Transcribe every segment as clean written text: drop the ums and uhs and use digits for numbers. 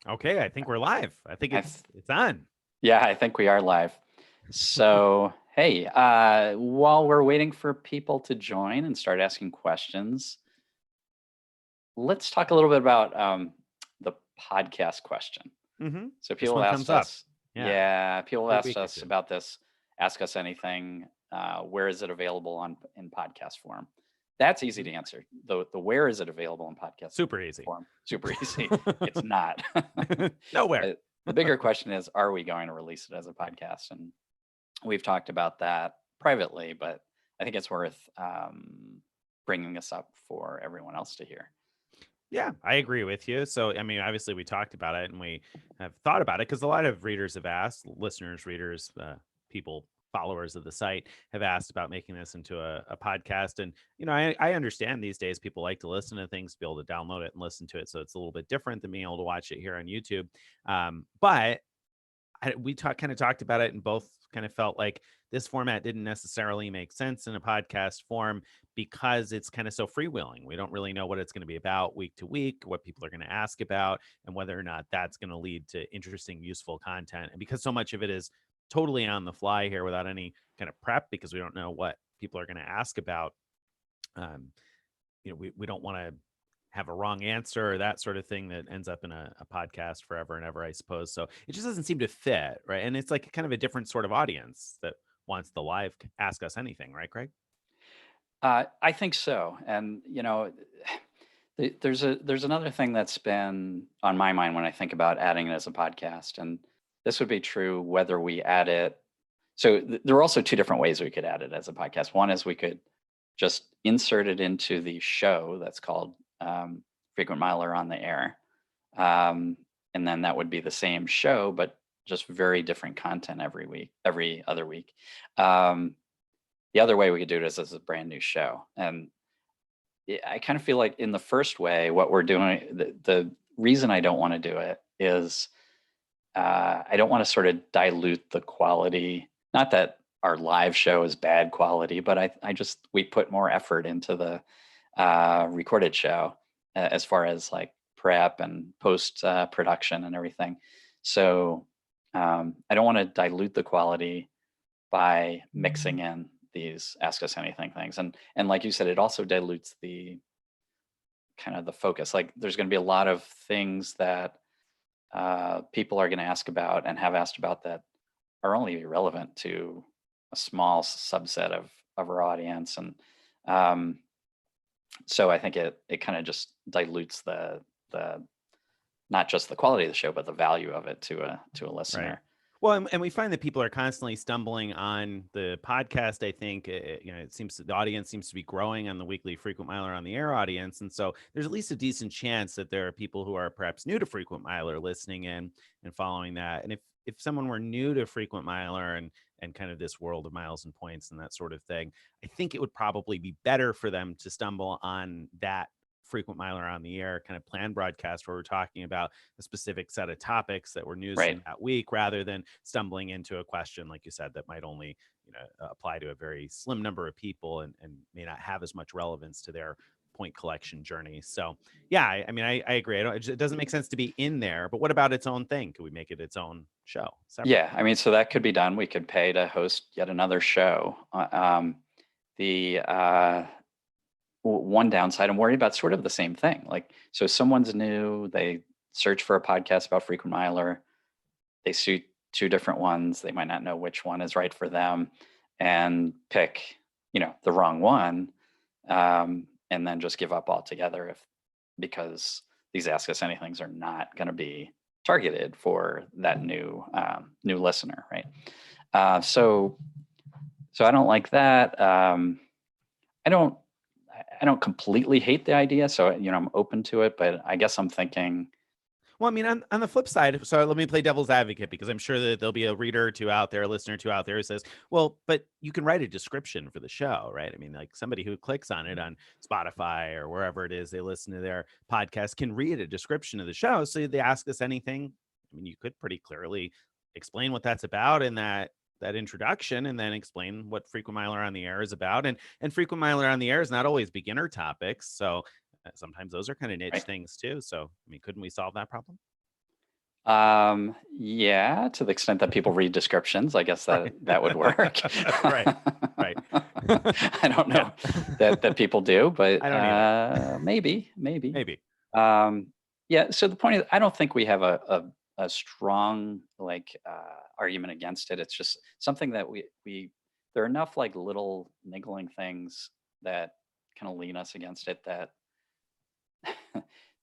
Okay, I think we're live. I think I it's on. Yeah, I think we are live. So, hey, while we're waiting for people to join and start asking questions, let's talk a little bit about the podcast question. So This people one asked comes up. us, Yeah, yeah, people every asked week or us two. about this. Ask us anything. Where is it available on in podcast form? That's easy to answer. The where is it available in podcast Super easy. form? Super easy. It's not. Nowhere. The bigger question is, are we going to release it as a podcast? And we've talked about that privately, but I think it's worth bringing this up for everyone else to hear. Yeah, I agree with you. So, I mean, obviously, we talked about it and we have thought about it because a lot of readers have asked, listeners, readers, people, followers of the site have asked about making this into a podcast. And, I understand these days people like to listen to things, be able to download it and listen to it. So it's a little bit different than being able to watch it here on YouTube. But we kind of talked about it and both kind of felt like this format didn't necessarily make sense in a podcast form because it's kind of so freewheeling. We don't really know what it's going to be about week to week, what people are going to ask about, and whether or not that's going to lead to interesting, useful content. And because so much of it is totally on the fly here without any kind of prep, because we don't know what people are going to ask about, um, we don't want to have a wrong answer or that sort of thing that ends up in a podcast forever and ever, I suppose. So it just doesn't seem to fit, right? And it's like kind of a different sort of audience that wants the live ask us anything, right, Greg? I think so, and there's another thing that's been on my mind when I think about adding it as a podcast, and this would be true whether we add it. So there are also two different ways we could add it as a podcast. One is we could just insert it into the show that's called Frequent Miler on the Air, um, and then that would be the same show, but just very different content every week, every other week. Um, the other way we could do it is as a brand new show, and I kind of feel like in the first way, what we're doing, the reason I don't want to do it is I don't want to sort of dilute the quality. Not that our live show is bad quality, but I just we put more effort into the recorded show as far as like prep and post production and everything. So I don't want to dilute the quality by mixing in these ask us anything things, and like you said, it also dilutes the kind of the focus. Like there's going to be a lot of things that people are going to ask about and have asked about that are only relevant to a small subset of our audience, and um, so I think it kind of just dilutes the not just the quality of the show but the value of it to a Right. listener. Well, and we find that people are constantly stumbling on the podcast. I think it seems the audience seems to be growing on the weekly Frequent Miler on the Air audience, and so there's at least a decent chance that there are people who are perhaps new to Frequent Miler listening in and following that. And if someone were new to Frequent Miler and kind of this world of miles and points and that sort of thing, I think it would probably be better for them to stumble on that Frequent Miler on the Air kind of planned broadcast where we're talking about a specific set of topics that were news from Right. that week rather than stumbling into a question like you said that might only apply to a very slim number of people and may not have as much relevance to their point collection journey. So yeah, I mean I agree. It doesn't make sense to be in there, but what about its own thing? Could we make it its own show separate? Yeah, I mean, so that could be done. We could pay to host yet another show. The one downside, I'm worried about sort of the same thing. Like, so someone's new, they search for a podcast about frequent miler, they see two different ones, they might not know which one is right for them, and pick, the wrong one, and then just give up altogether if because these ask us anythings are not going to be targeted for that new listener, right? So I don't like that. I don't I don't completely hate the idea, so I'm open to it, but I guess I'm thinking, Well, I mean, on the flip side, so let me play devil's advocate because I'm sure that there'll be a reader or two out there, a listener or two out there who says, well, but you can write a description for the show, right? I mean, like somebody who clicks on it on Spotify or wherever it is they listen to their podcast can read a description of the show. So they ask us anything. I mean, you could pretty clearly explain what that's about in that introduction and then explain what Frequent Miler on the Air is about. And Frequent Miler on the Air is not always beginner topics. So sometimes those are kind of niche right? things too. So, I mean, couldn't we solve that problem? Yeah, to the extent that people read descriptions, I guess Right. that would work. Right. Right. I don't Yeah. know that people do, but I don't either. maybe. Maybe. Um, yeah. So the point is, I don't think we have a strong like argument against it. It's just something that we there are enough like little niggling things that kind of lean us against it that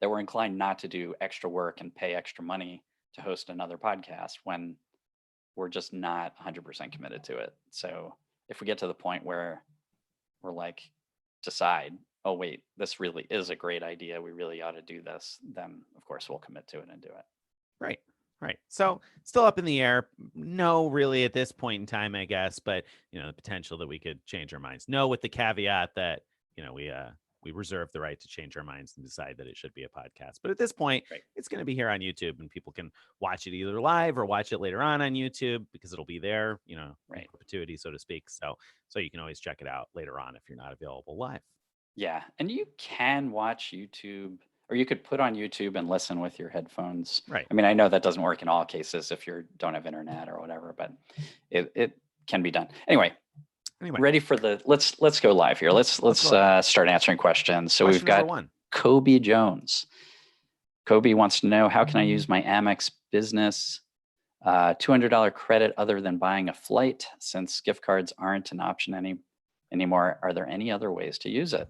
that we're inclined not to do extra work and pay extra money to host another podcast when we're just not 100% committed to it. So if we get to the point where we're like, decide, oh, wait, this really is a great idea, we really ought to do this, then of course we'll commit to it and do it. Right. Right. So still up in the air. No, really at this point in time, I guess, but the potential that we could change our minds. No, with the caveat that, we reserve the right to change our minds and decide that it should be a podcast. But at this point, Right. it's going to be here on YouTube and people can watch it either live or watch it later on YouTube because it'll be there, in Right. perpetuity, so to speak. So you can always check it out later on if you're not available live. Yeah. And you can watch YouTube or you could put on YouTube and listen with your headphones. Right. I mean, I know that doesn't work in all cases if you don't have internet or whatever, but it can be done. Anyway, ready for let's go live here. Let's start answering questions. So Question we've got number 1. Kobe Jones. Kobe wants to know, how can I use my Amex business $200 credit other than buying a flight, since gift cards aren't an option anymore? Are there any other ways to use it?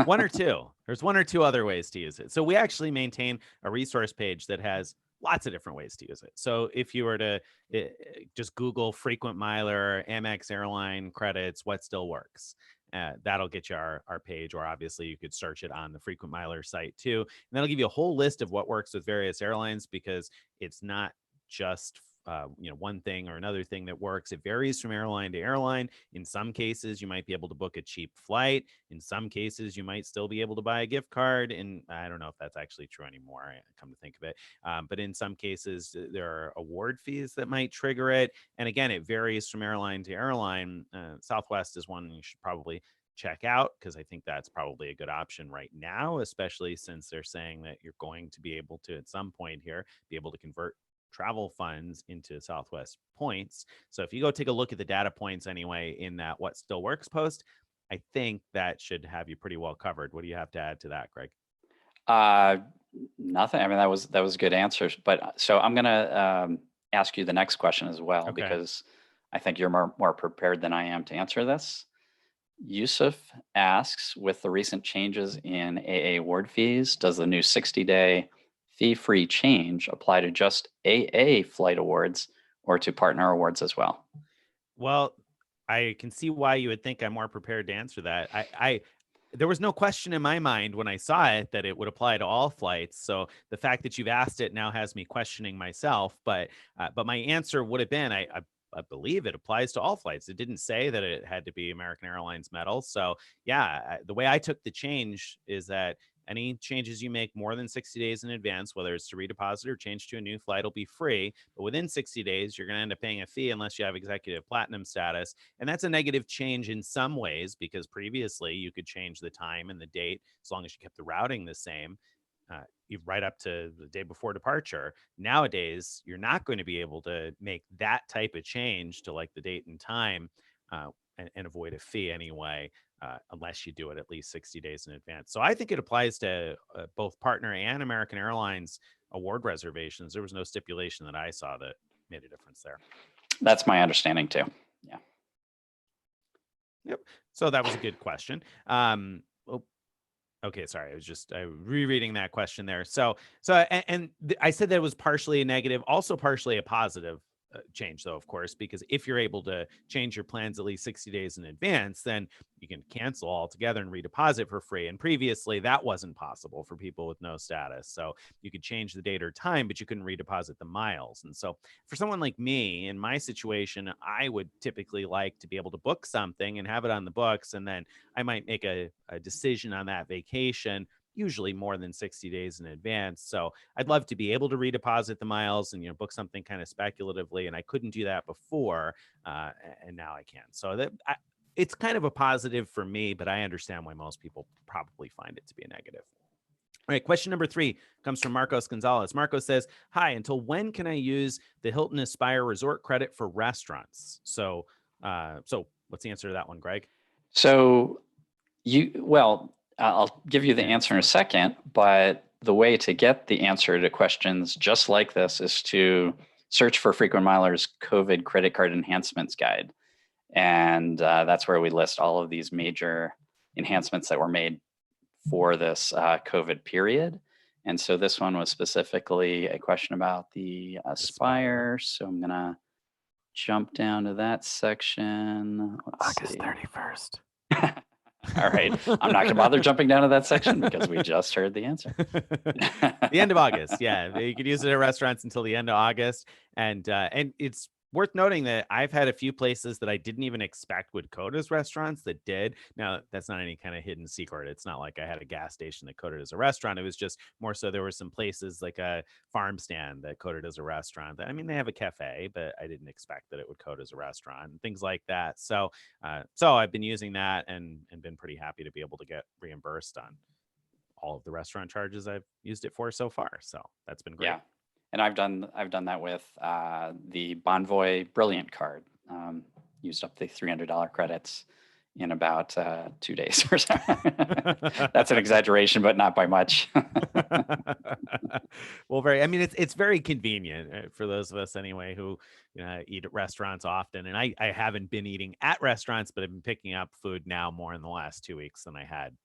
One or two. There's one or two other ways to use it. So we actually maintain a resource page that has lots of different ways to use it. So if you were to just Google frequent miler, Amex airline credits, what still works? That'll get you our page, or obviously you could search it on the frequent miler site too. And that'll give you a whole list of what works with various airlines, because it's not just one thing or another thing that works. It varies from airline to airline. In some cases, you might be able to book a cheap flight. In some cases, you might still be able to buy a gift card. And I don't know if that's actually true anymore, come to think of it. But in some cases, there are award fees that might trigger it. And again, it varies from airline to airline. Southwest is one you should probably check out, because I think that's probably a good option right now, especially since they're saying that you're going to be able to, at some point here, be able to convert travel funds into Southwest points. So if you go take a look at the data points anyway in that What Still Works post, I think that should have you pretty well covered. What do you have to add to that, Greg? Nothing. I mean, that was good answers. But so I'm gonna ask you the next question as well, Okay. because I think you're more prepared than I am to answer this. Yusuf asks, with the recent changes in AA award fees, does the new 60-day fee-free change apply to just AA flight awards or to partner awards as well? Well, I can see why you would think I'm more prepared to answer that. There was no question in my mind when I saw it that it would apply to all flights. So the fact that you've asked it now has me questioning myself. But my answer would have been, I believe it applies to all flights. It didn't say that it had to be American Airlines metal. So yeah, the way I took the change is that any changes you make more than 60 days in advance, whether it's to redeposit or change to a new flight, will be free. But within 60 days, you're going to end up paying a fee unless you have executive platinum status. And that's a negative change in some ways, because previously you could change the time and the date as long as you kept the routing the same. Right up to the day before departure. Nowadays, you're not going to be able to make that type of change to like the date and time, and avoid a fee anyway, unless you do it at least 60 days in advance. So I think it applies to both partner and American Airlines award reservations. There was no stipulation that I saw that made a difference there. That's my understanding too. Yeah. Yep. So that was a good question. Okay, sorry. I was just rereading that question there. I said that it was partially a negative, also partially a positive change, though, of course, because if you're able to change your plans at least 60 days in advance, then you can cancel altogether and redeposit for free. And previously, that wasn't possible for people with no status. So you could change the date or time, but you couldn't redeposit the miles. And so for someone like me, in my situation, I would typically like to be able to book something and have it on the books, and then I might make a decision on that vacation, usually more than 60 days in advance. So I'd love to be able to redeposit the miles and book something kind of speculatively, and I couldn't do that before, and now I can. So it's kind of a positive for me, but I understand why most people probably find it to be a negative. All right, question number 3 comes from Marcos Gonzalez. Marcos says, "Hi, until when can I use the Hilton Aspire Resort credit for restaurants?" So what's the answer to that one, Greg? So well, I'll give you the Yeah, answer in a so- second, but the way to get the answer to questions just like this is to search for Frequent Miler's COVID credit card enhancements guide. And that's where we list all of these major enhancements that were made for this COVID period. And so this one was specifically a question about the Aspire. So I'm going to jump down to that section. Let's August see. 31st. All right. I'm not going to bother jumping down to that section because we just heard the answer. The end of August. Yeah, you could use it at restaurants until the end of August, and it's worth noting that I've had a few places that I didn't even expect would code as restaurants that did. Now, that's not any kind of hidden secret. It's not like I had a gas station that coded as a restaurant. It was just more so there were some places like a farm stand that coded as a restaurant. I mean, they have a cafe, but I didn't expect that it would code as a restaurant and things like that. So I've been using that and been pretty happy to be able to get reimbursed on all of the restaurant charges I've used it for so far. So that's been great. Yeah. And I've done that with the Bonvoy Brilliant card. Used up the $300 credits in about 2 days or so. That's an exaggeration, but not by much. Well, I mean, it's very convenient for those of us anyway who eat at restaurants often. And I haven't been eating at restaurants, but I've been picking up food now more in the last 2 weeks than I had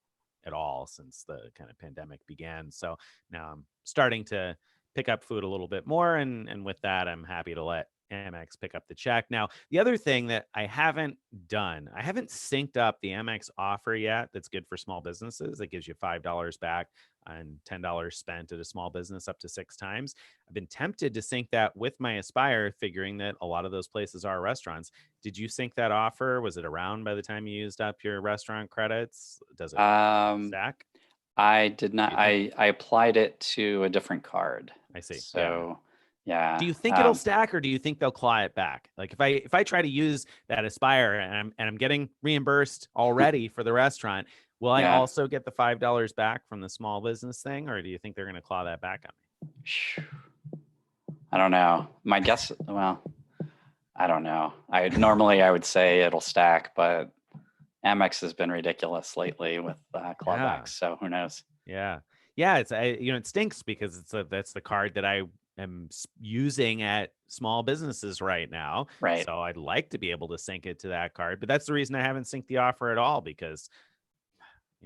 at all since the kind of pandemic began. So now I'm starting to pick up food a little bit more. And with that, I'm happy to let Amex pick up the check. Now, the other thing that I haven't done, I haven't synced up the Amex offer yet that's good for small businesses. That gives you $5 back on $10 spent at a small business up to 6 times. I've been tempted to sync that with my Aspire, figuring that a lot of those places are restaurants. Did you sync that offer? Was it around by the time you used up your restaurant credits? Does it stack? I did not. You don't? I applied it to a different card. I see. So yeah. Do you think it'll stack, or do you think they'll claw it back? Like if I try to use that Aspire and I'm getting reimbursed already for the restaurant, will I Yeah. also get the $5 back from the small business thing, or do you think they're going to claw that back on me? I don't know. My guess, well, I don't know. I would say it'll stack, but Amex has been ridiculous lately with clawbacks. So who knows? Yeah. It's it stinks because that's the card that I am using at small businesses right now. Right. So I'd like to be able to sync it to that card, but that's the reason I haven't synced the offer at all, because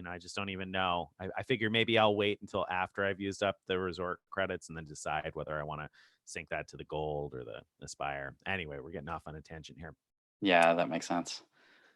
I just don't even know. I figure maybe I'll wait until after I've used up the resort credits and then decide whether I want to sync that to the gold or the Aspire. Anyway, we're getting off on a tangent here. Yeah, that makes sense.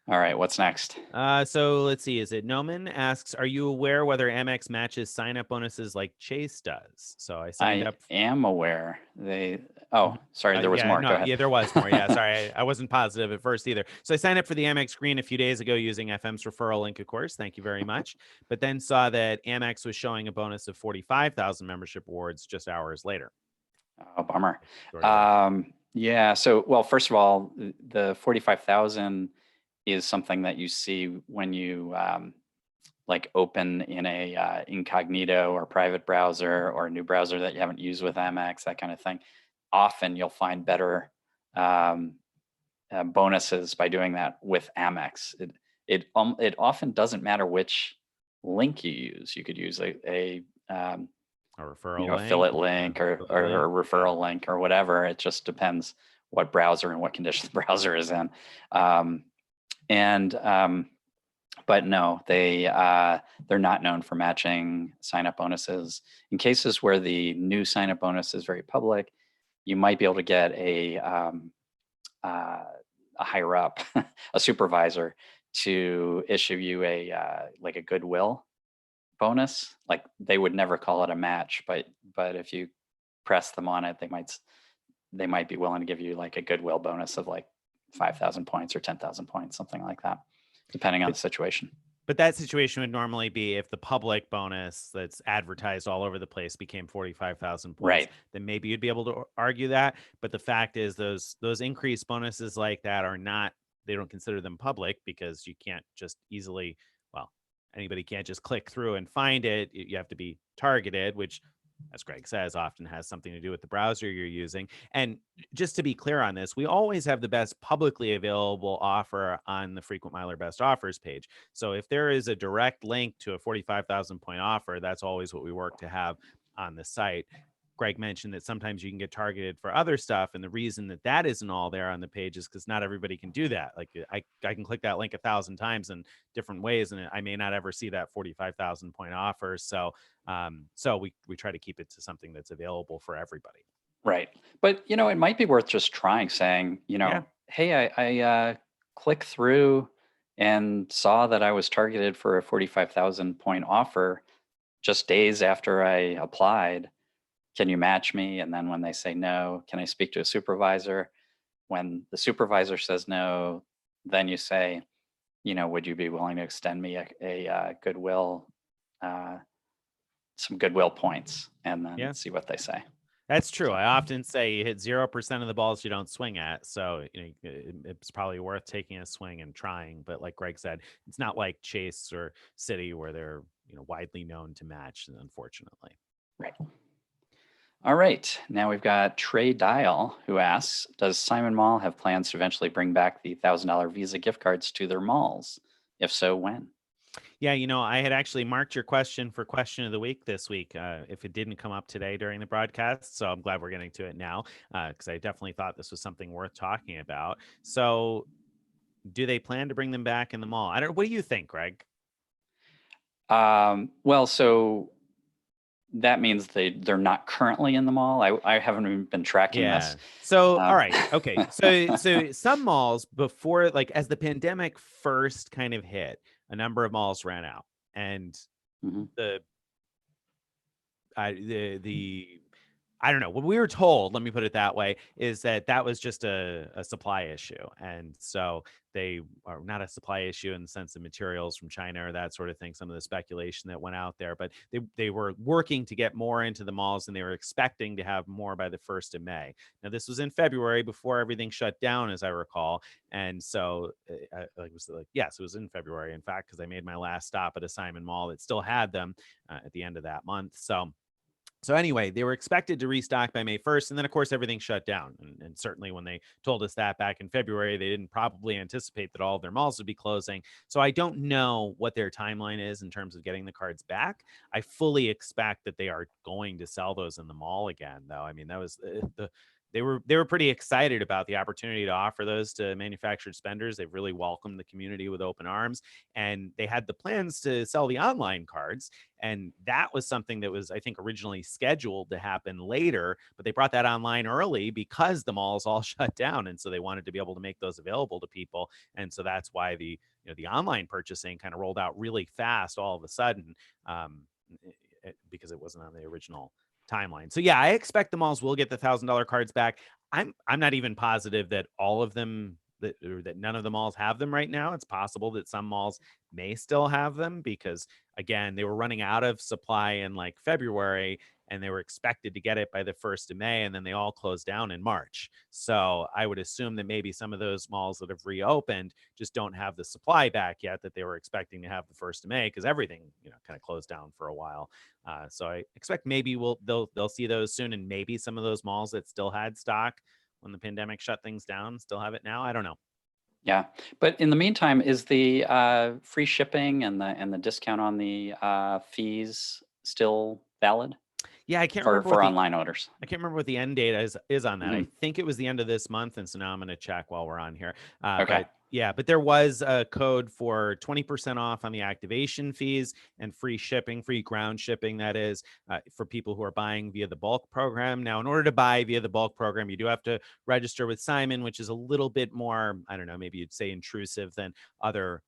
All right, what's next? So let's see. Is it Noman asks, are you aware whether Amex matches sign-up bonuses like Chase does? So I signed up. I am aware. Sorry, there was more. Go ahead. Yeah, there was more. Yeah, sorry. I wasn't positive at first either. So I signed up for the Amex Green a few days ago using FM's referral link, of course. Thank you very much. But then saw that Amex was showing a bonus of 45,000 membership awards just hours later. Oh, bummer. Yeah. So, well, first of all, the 45,000 is something that you see when you like open in a incognito or private browser or a new browser that you haven't used with Amex, that kind of thing. Often you'll find better bonuses by doing that with Amex. It often doesn't matter which link you use. You could use a referral link, affiliate link or a referral link or whatever. It just depends what browser and what condition the browser is in. But no, they're not known for matching sign-up bonuses. In cases where the new sign-up bonus is very public, you might be able to get a higher up, a supervisor, to issue you a goodwill bonus. Like they would never call it a match, but if you press them on it, they might be willing to give you like a goodwill bonus of like 5,000 points or 10,000 points, something like that, depending on the situation. But that situation would normally be if the public bonus that's advertised all over the place became 45,000 points, right? Then maybe you'd be able to argue that. But the fact is those increased bonuses like that they don't consider them public because you can't just easily, well, anybody can't just click through and find it. You have to be targeted, which, as Greg says, often has something to do with the browser you're using. And just to be clear on this, we always have the best publicly available offer on the Frequent Miler Best Offers page. So if there is a direct link to a 45,000 point offer, that's always what we work to have on the site. Greg mentioned that sometimes you can get targeted for other stuff. And the reason that that isn't all there on the page is because not everybody can do that. Like I can click that link 1,000 times in different ways, and I may not ever see that 45,000 point offer. So so we try to keep it to something that's available for everybody. Right. But, it might be worth just trying saying, Yeah. hey, I clicked through and saw that I was targeted for a 45,000 point offer just days after I applied. Can you match me? And then when they say no, can I speak to a supervisor? When the supervisor says no, then you say, would you be willing to extend me a goodwill, uh, some goodwill points, and then Yeah. see what they say. That's true. So, I often say you hit 0% of the balls you don't swing at. So, it's probably worth taking a swing and trying. But like Greg said, it's not like Chase or Citi where they're, widely known to match, unfortunately. right. All right. Now we've got Trey Dial who asks, does Simon Mall have plans to eventually bring back the $1,000 Visa gift cards to their malls? If so, when? Yeah, I had actually marked your question for question of the week this week if it didn't come up today during the broadcast. So I'm glad we're getting to it now because I definitely thought this was something worth talking about. So do they plan to bring them back in the mall? What do you think, Greg? Well, so that means they're not currently in the mall. I haven't even been tracking Yeah. this. So, all Um, right. Okay. So some malls before, like as the pandemic first kind of hit, a number of malls ran out, and mhm. the the I don't know. What we were told, let me put it that way, is that that was just a supply issue. And so they are not a supply issue in the sense of materials from China or that sort of thing, some of the speculation that went out there. But they were working to get more into the malls and they were expecting to have more by the 1st of May. Now, this was in February before everything shut down, as I recall. And so it was like, yes, it was in February, in fact, because I made my last stop at a Simon Mall that still had them at the end of that month. So anyway, they were expected to restock by May 1st. And then, of course, everything shut down. And certainly when they told us that back in February, they didn't probably anticipate that all of their malls would be closing. So I don't know what their timeline is in terms of getting the cards back. I fully expect that they are going to sell those in the mall again, though. I mean, that was they were pretty excited about the opportunity to offer those to manufactured spenders. They've really welcomed the community with open arms, and they had the plans to sell the online cards. And that was something that was, I think, originally scheduled to happen later, but they brought that online early because the malls all shut down. And so they wanted to be able to make those available to people. And so that's why the online purchasing kind of rolled out really fast all of a sudden, because it wasn't on the original timeline. So yeah, I expect the malls will get the $1,000 cards back. I'm not even positive that all of them that none of the malls have them right now. It's possible that some malls may still have them because again, they were running out of supply in like February and they were expected to get it by the 1st of May and then they all closed down in March. So I would assume that maybe some of those malls that have reopened just don't have the supply back yet that they were expecting to have the 1st of May because everything, kind of closed down for a while. So I expect maybe they'll see those soon, and maybe some of those malls that still had stock when the pandemic shut things down still have it now. I don't know. Yeah, but in the meantime, is the free shipping and the discount on the fees still valid Yeah, I can't for remember what the online orders? I can't remember what the end date is on that. I Mhm. think it was the end of this month, and so now I'm going to check while we're on here. Okay. But yeah, but there was a code for 20% off on the activation fees and free shipping, free ground shipping. That is for people who are buying via the bulk program. Now, in order to buy via the bulk program, you do have to register with Simon, which is a little bit more, I don't know, maybe you'd say intrusive than other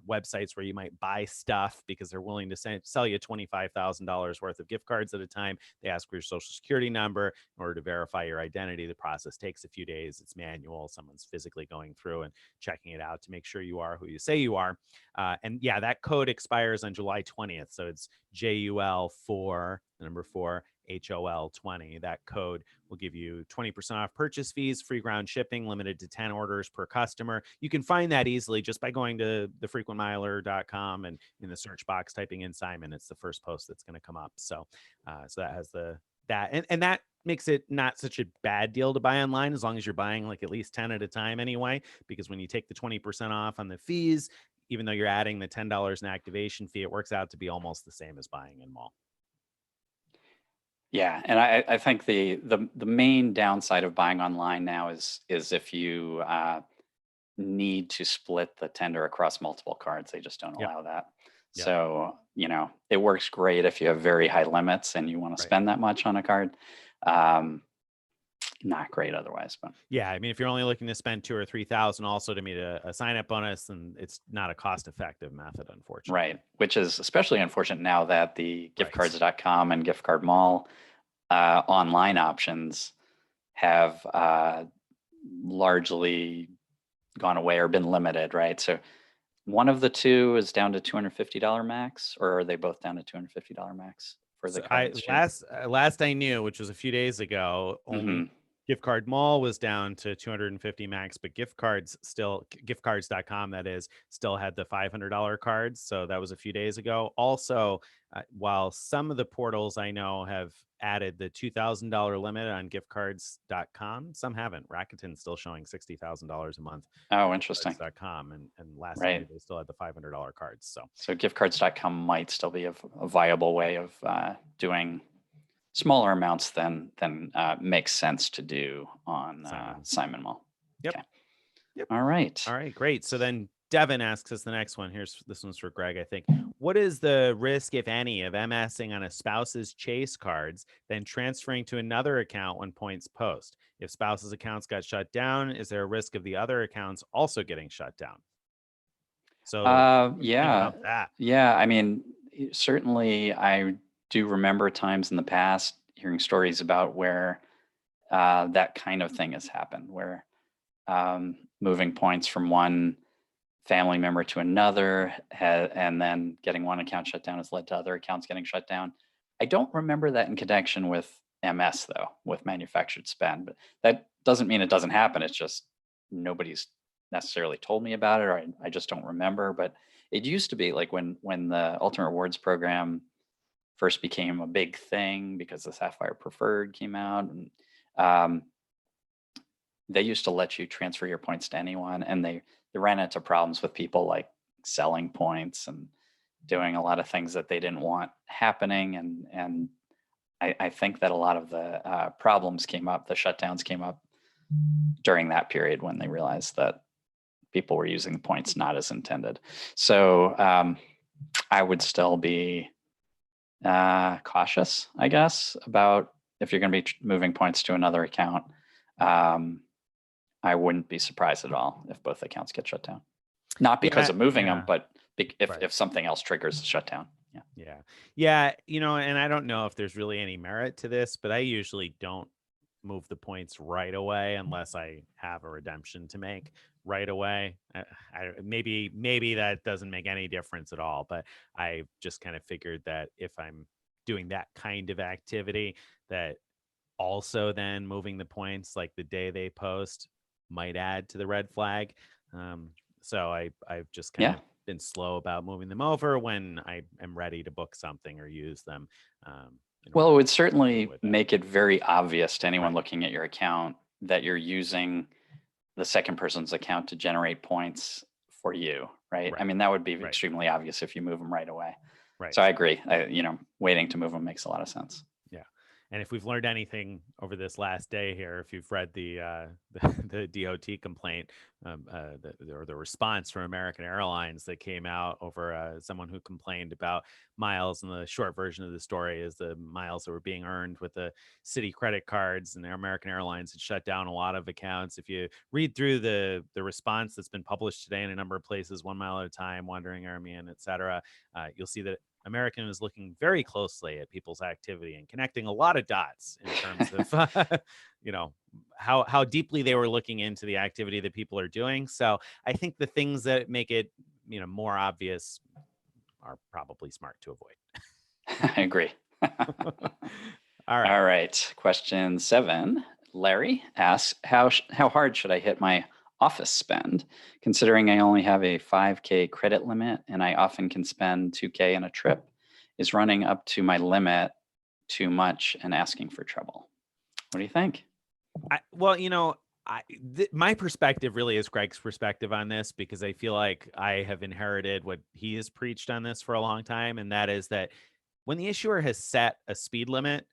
websites where you might buy stuff because they're willing to sell you $25,000 worth of gift cards at a time. They ask for your social security number in order to verify your identity. The process takes a few days. It's manual. Someone's physically going through and checking it out to make sure you are who you say you are. And yeah, that code expires on July 20th. So it's JUL 4, the number 4, HOL20. That code will give you 20% off purchase fees, free ground shipping, limited to 10 orders per customer. You can find that easily just by going to thefrequentmiler.com and in the search box typing in Simon. It's the first post that's going to come up. So that has and that makes it not such a bad deal to buy online, as long as you're buying like at least 10 at a time anyway, because when you take the 20% off on the fees, even though you're adding the $10 in activation fee, it works out to be almost the same as buying in mall. Yeah, and I think the main downside of buying online now is if you need to split the tender across multiple cards. They just don't Yep. allow that. Yep. So, it works great if you have very high limits and you want to Right. spend that much on a card. Not great otherwise, but Yeah, I mean, if you're only looking to spend 2,000 or 3,000 also to meet a sign up bonus, then it's not a cost effective method, unfortunately. right. Which is especially unfortunate now that the Right. giftcards.com and Gift Card Mall online options have largely gone away or been limited, right? So one of the two is down to $250 max, or are they both down to $250 max for the So cards too? last I knew, which was a few days ago, only Mhm. Gift Card Mall was down to 250 max, but giftcards.com, that is, still had the $500 cards. So that was a few days ago. Also, while some of the portals I know have added the $2,000 limit on giftcards.com, some haven't. Rakuten's still showing $60,000 a month. Oh, interesting. Giftcards.com, and last I knew Right. they still had the $500 cards. So giftcards.com might still be a viable way of doing smaller amounts than makes sense to do on Simon Mall. Yep. Okay. Yep. All right. All right, great. So then Devin asks us the next one. This one's for Greg, I think. What is the risk, if any, of MSing on a spouse's Chase cards, then transferring to another account when points post? If spouse's accounts got shut down, is there a risk of the other accounts also getting shut down? So think about that. Yeah. I mean, certainly I do remember times in the past hearing stories about where that kind of thing has happened, where moving points from one family member to another and then getting one account shut down has led to other accounts getting shut down. I don't remember that in connection with MS though, with manufactured spend, but that doesn't mean it doesn't happen. It's just nobody's necessarily told me about it, or I just don't remember. But it used to be like when the Ultimate Rewards program first became a big thing because the Sapphire Preferred came out, and they used to let you transfer your points to anyone, and they ran into problems with people like selling points and doing a lot of things that they didn't want happening. And I think that a lot of the problems came up, the shutdowns came up during that period when they realized that people were using the points not as intended. So I would still be cautious, I guess, about if you're going to be moving points to another account. I wouldn't be surprised at all if both accounts get shut down. Not because of moving them, but if something else triggers the shutdown. Yeah. And I don't know if there's really any merit to this, but I usually don't move the points right away unless I have a redemption to make right away. Maybe that doesn't make any difference at all, but I just kind of figured that if I'm doing that kind of activity, that also then moving the points like the day they post might add to the red flag. So I've just kind of been slow about moving them over when I am ready to book something or use them. Well, it would certainly make it very obvious to anyone looking at your account that you're using the second person's account to generate points for you, right? I mean, that would be extremely obvious if you move them right away. Right. So I agree. Waiting to move them makes a lot of sense. Yeah. And if we've learned anything over this last day here, if you've read the DOT complaint or the response from American Airlines that came out over someone who complained about miles, and the short version of the story is the miles that were being earned with the city credit cards, and American Airlines had shut down a lot of accounts. If you read through the response that's been published today in a number of places, 1 Mile at a Time, Wandering Airman, etc., you'll see that American is looking very closely at people's activity and connecting a lot of dots in terms of, how deeply they were looking into the activity that people are doing. So I think the things that make it, more obvious are probably smart to avoid. I agree. All right. All right. Question 7. Larry asks, how hard should I hit my office spend, considering I only have a 5K credit limit and I often can spend 2K in a trip? Is running up to my limit too much and asking for trouble? What do you think? Well, my perspective really is Greg's perspective on this, because I feel like I have inherited what he has preached on this for a long time. And that is that when the issuer has set a speed limit,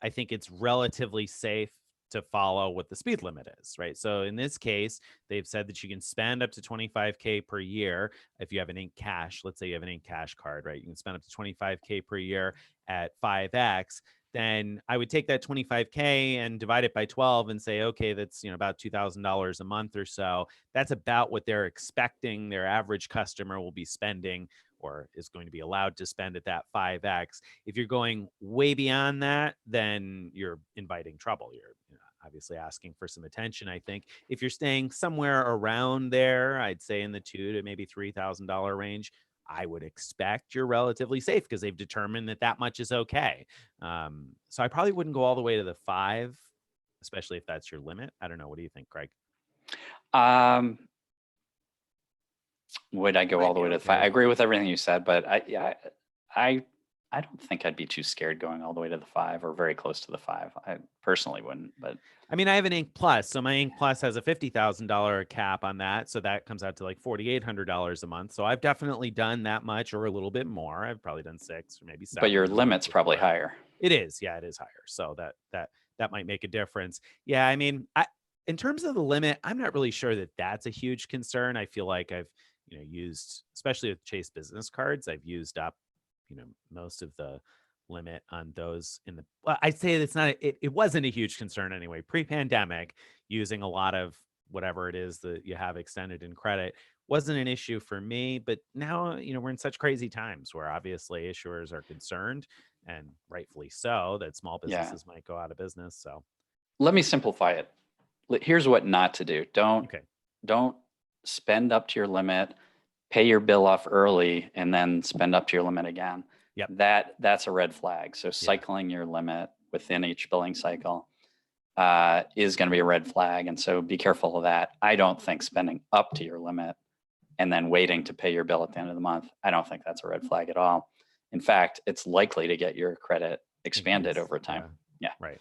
I think it's relatively safe to follow what the speed limit is, right? So in this case, they've said that you can spend up to 25K per year if you have an Ink Cash. Let's say you have an Ink Cash card, right? You can spend up to 25K per year at 5x. Then I would take that 25K and divide it by 12 and say, okay, that's about $2,000 a month or so. That's about what they're expecting their average customer will be spending, or is going to be allowed to spend at that 5x. If you're going way beyond that, then you're inviting trouble. You're obviously asking for some attention. I think if you're staying somewhere around there, I'd say in the $2,000 to maybe $3,000 range, I would expect you're relatively safe, because they've determined that much is okay. So I probably wouldn't go all the way to the 5, especially if that's your limit. I don't know. What do you think, Craig? Um, would I go Might all the be way to the okay 5? I with agree with everything you said, but I don't think I'd be too scared going all the way to the 5 or very close to the 5. I personally wouldn't, but I mean, I have an Ink Plus, so my Ink Plus has a $50,000 cap on that, so that comes out to like $4,800 a month. So I've definitely done that much, or a little bit more. I've probably done 6 or maybe 7 but your a month limit's probably before. higher. It is, yeah, it is higher. So that might make a difference. Yeah, I mean, in terms of the limit, I'm not really sure that that's a huge concern. I feel like I've used, especially with Chase business cards, I've used up most of the limit on those in the, well, I'd say it's not it wasn't a huge concern anyway pre-pandemic. Using a lot of whatever it is that you have extended in credit wasn't an issue for me. But now we're in such crazy times where obviously issuers are concerned, and rightfully so, that small Yeah. businesses might go out of business. So Let me simplify it. Here's what not to do. okay. Don't spend up to your limit, pay your bill off early, and then spend up to your limit again. Yep. That's a red flag. So cycling your limit within each billing cycle is going to be a red flag. And so be careful of that. I don't think spending up to your limit and then waiting to pay your bill at the end of the month, I don't think that's a red flag at all. In fact, it's likely to get your credit expanded Increase. over time. Yeah. Right.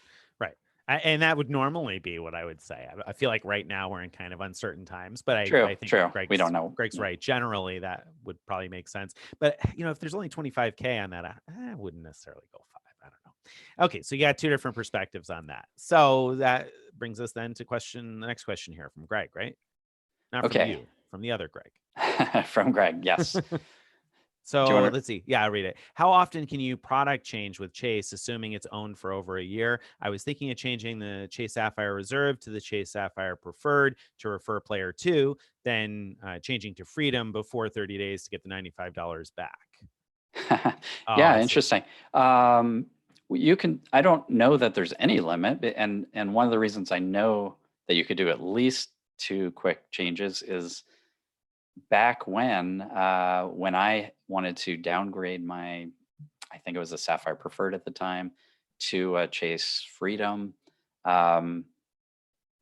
And that would normally be what I would say. I feel like right now we're in kind of uncertain times, but I think True. We don't know. Greg's right. Generally, that would probably make sense. But if there's only 25K on that, I wouldn't necessarily go 5. I don't know. Okay, so you got 2 different perspectives on that. So that brings us then to the next question here from Greg, right? Not from Okay. you, from the other Greg. From Greg, yes. So let's see. Yeah, I'll read it. How often can you product change with Chase, assuming it's owned for over a year? I was thinking of changing the Chase Sapphire Reserve to the Chase Sapphire Preferred to refer player 2, then changing to Freedom before 30 days to get the $95 back. Yeah, interesting. You can. I don't know that there's any limit, and one of the reasons I know that you could do at least 2 quick changes is back when I wanted to downgrade my, I think it was a Sapphire Preferred at the time, to a Chase Freedom, or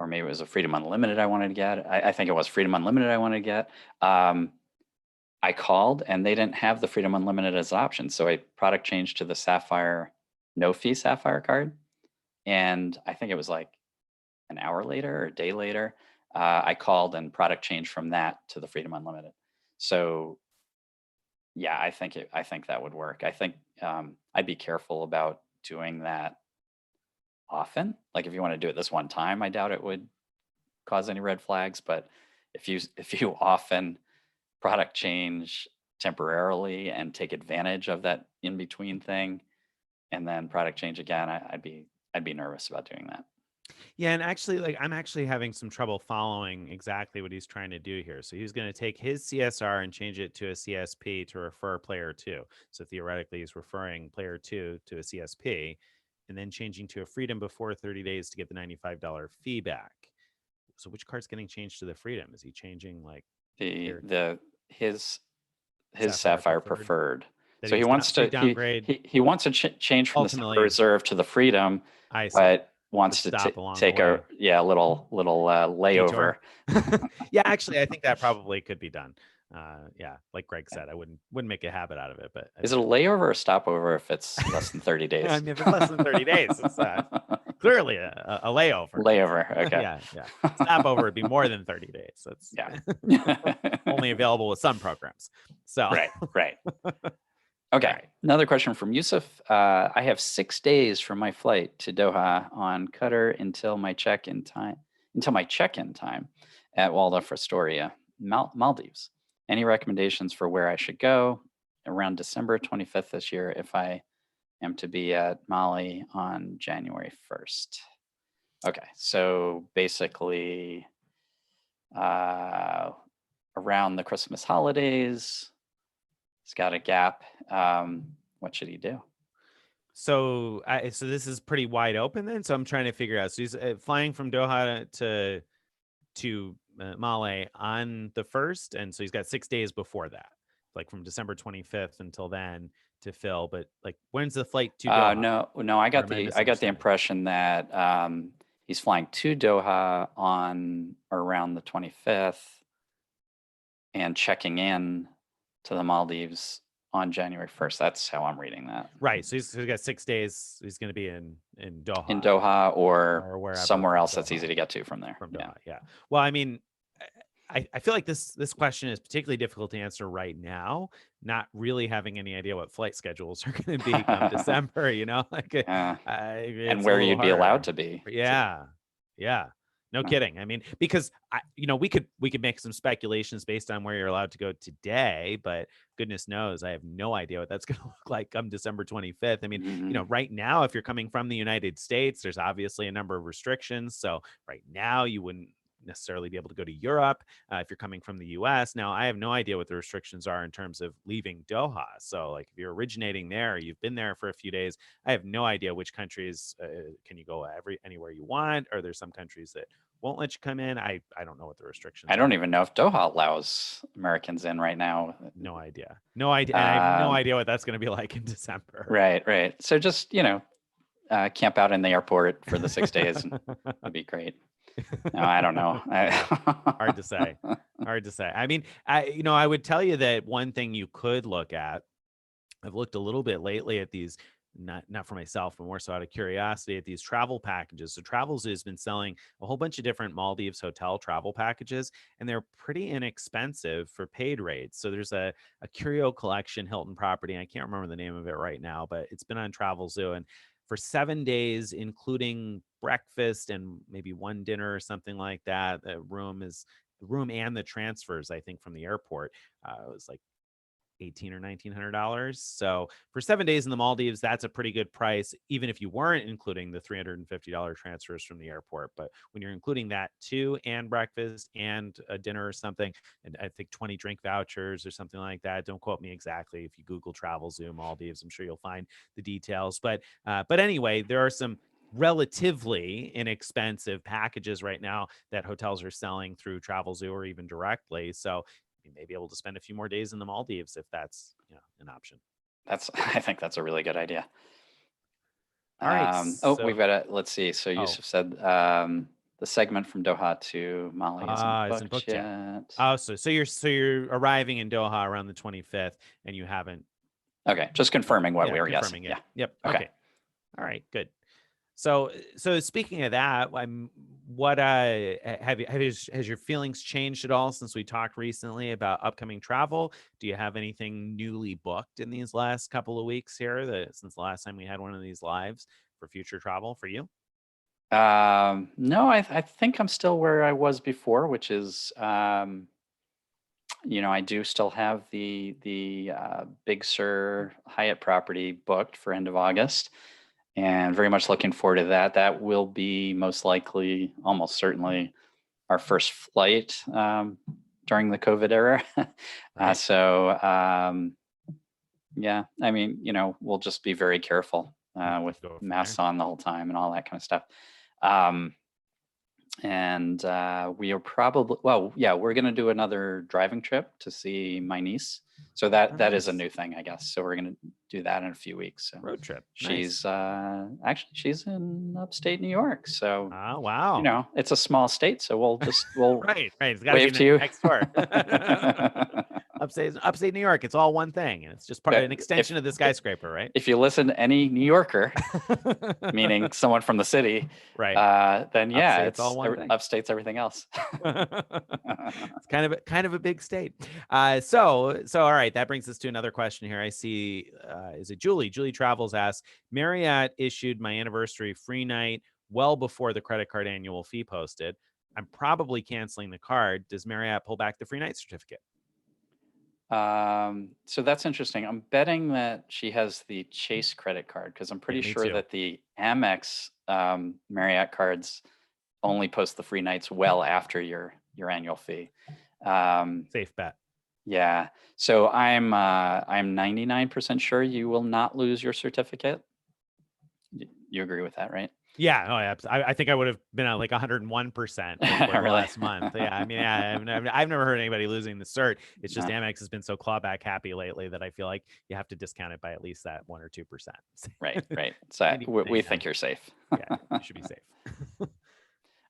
maybe it was a Freedom Unlimited I wanted to get. I think it was Freedom Unlimited I wanted to get. I called and they didn't have the Freedom Unlimited as an option, so I product changed to the Sapphire no fee Sapphire card, and I think it was like an hour later or a day later, I called and product changed from that to the Freedom Unlimited. So yeah, I think that would work. I think I'd be careful about doing that often. Like if you want to do it this one time, I doubt it would cause any red flags. But if you often product change temporarily and take advantage of that in between thing, and then product change again, I'd be nervous about doing that. Yeah, and actually, like, I'm actually having some trouble following exactly what he's trying to do here. So he's going to take his CSR and change it to a CSP to refer player 2. So theoretically, he's referring player 2 to a CSP, and then changing to a Freedom before 30 days to get the $95 fee back. So which card's getting changed to the Freedom? Is he changing like His Sapphire Preferred That So he wants to downgrade he wants to change from the Silver ultimately. Reserve to the Freedom, I see. but wants to stop along the take a way. little layover. Detour. Yeah, actually, I think that probably could be done. Yeah, like Greg said, I wouldn't make a habit out of it. But Is it a layover or a stopover if it's less than 30 days? I mean, if it's less than 30 days, it's clearly a layover. Layover, okay. Yeah. Stopover would be more than 30 days. That's only available with some programs. So right. Okay. Right. Another question from Yusuf. I have 6 days from my flight to Doha on Qatar until my check-in time at Waldorf Astoria, Maldives. Any recommendations for where I should go around December 25th this year if I am to be at Mali on January 1st? Okay, so basically around the Christmas holidays, he's got a gap. What should he do? So this is pretty wide open then. So I'm trying to figure out. So he's flying from Doha to Male on the 1st, and so he's got 6 days before that, like from December 25th until then to fill. But like, when's the flight to Doha? No, I got the impression that he's flying to Doha on around the 25th and checking in to the Maldives on January 1st. That's how I'm reading that. Right. So he's got 6 days. He's going to be in Doha. In Doha or wherever, somewhere else that's easy to get to from there. From Doha, yeah. Well, I mean, I feel like this question is particularly difficult to answer right now, not really having any idea what flight schedules are going to be come December, like and where you'd be allowed to be. Yeah. No kidding. I mean, because we could make some speculations based on where you're allowed to go today, but goodness knows I have no idea what that's going to look like come December 25th. I mean, right now, if you're coming from the United States, there's obviously a number of restrictions. So right now you wouldn't necessarily be able to go to Europe if you're coming from the US. Now, I have no idea what the restrictions are in terms of leaving Doha. So like if you're originating there, you've been there for a few days, I have no idea which countries can you go anywhere you want, or there's some countries that won't let you come in. I don't know what the restrictions are. I don't even know if Doha allows Americans in right now. No idea. And I have no idea what that's going to be like in December. Right. So just, camp out in the airport for the 6 days. That'd be great. No, I don't know. Hard to say. I mean, I would tell you that one thing you could look at, I've looked a little bit lately at these, not for myself, but more so out of curiosity, at these travel packages. So Travelzoo has been selling a whole bunch of different Maldives hotel travel packages, and they're pretty inexpensive for paid rates. So there's a Curio Collection Hilton property. I can't remember the name of it right now, but it's been on Travelzoo, and for 7 days, including breakfast and maybe one dinner or something like that, the room and the transfers, I think, from the airport, it was like $1,800 or $1,900. So for 7 days in the Maldives, that's a pretty good price, even if you weren't including the $350 transfers from the airport. But when you're including that too, and breakfast and a dinner or something, and I think 20 drink vouchers or something like that. Don't quote me exactly. If you Google Travelzoo Maldives, I'm sure you'll find the details. But anyway, there are some relatively inexpensive packages right now that hotels are selling through Travelzoo or even directly. So you may be able to spend a few more days in the Maldives if that's an option. I think that's a really good idea. All right. We've got let's see. So Yusuf said the segment from Doha to Mali isn't booked yet. Oh, so you're arriving in Doha around the 25th, and you haven't. Okay, just confirming what we were guessing. Yeah. Yep. Okay. All right. Good. So speaking of that, what has your feelings changed at all since we talked recently about upcoming travel? Do you have anything newly booked in these last couple of weeks here since the last time we had one of these lives for future travel for you? No, I think I'm still where I was before, which is, I do still have the Big Sur Hyatt property booked for end of August. And very much looking forward to that. That will be most likely, almost certainly, our first flight during the COVID era. Right. Yeah, I mean, we'll just be very careful with masks on the whole time and all that kind of stuff. And we are probably, well, yeah, we're going to do another driving trip to see my niece. So Oh, that is a nice. new thing, I guess. So we're going to do that in a few weeks. So Road trip. Nice. she's actually she's in upstate New York. So Oh, wow. it's a small state. So we'll Right. It's got to be wave to you. next door. Upstate New York. It's all one thing, and it's just an extension of the skyscraper, right? If you listen to any New Yorker, meaning someone from the city, right? Then yeah, Upstate's all one thing. Upstate's everything else. It's kind of a big state. So all right, that brings us to another question here. I see, is it Julie? Julie Travels asks, Marriott issued my anniversary free night well before the credit card annual fee posted. I'm probably canceling the card. Does Marriott pull back the free night certificate? So that's interesting. I'm betting that she has the Chase credit card because I'm pretty sure that the Amex Marriott cards only post the free nights well after your annual fee. Safe bet. Yeah. So I'm 99% sure you will not lose your certificate. You agree with that, right? Yeah, oh, I think I would have been at like 101% Really? last month. Yeah, I mean, yeah, I've never heard anybody losing the cert. It's just No. Amex has been so clawback happy lately that I feel like you have to discount it by at least that 1 or 2%. Right. So we think you're safe. Yeah, you should be safe.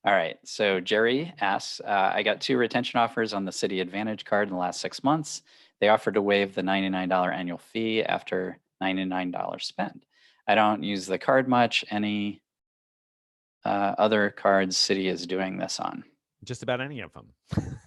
All right. So Jerry asks, I got 2 retention offers on the Citi Advantage card in the last 6 months. They offered to waive the $99 annual fee after $99 spent. I don't use the card much. Any other cards Citi is doing this on? Just about any of them.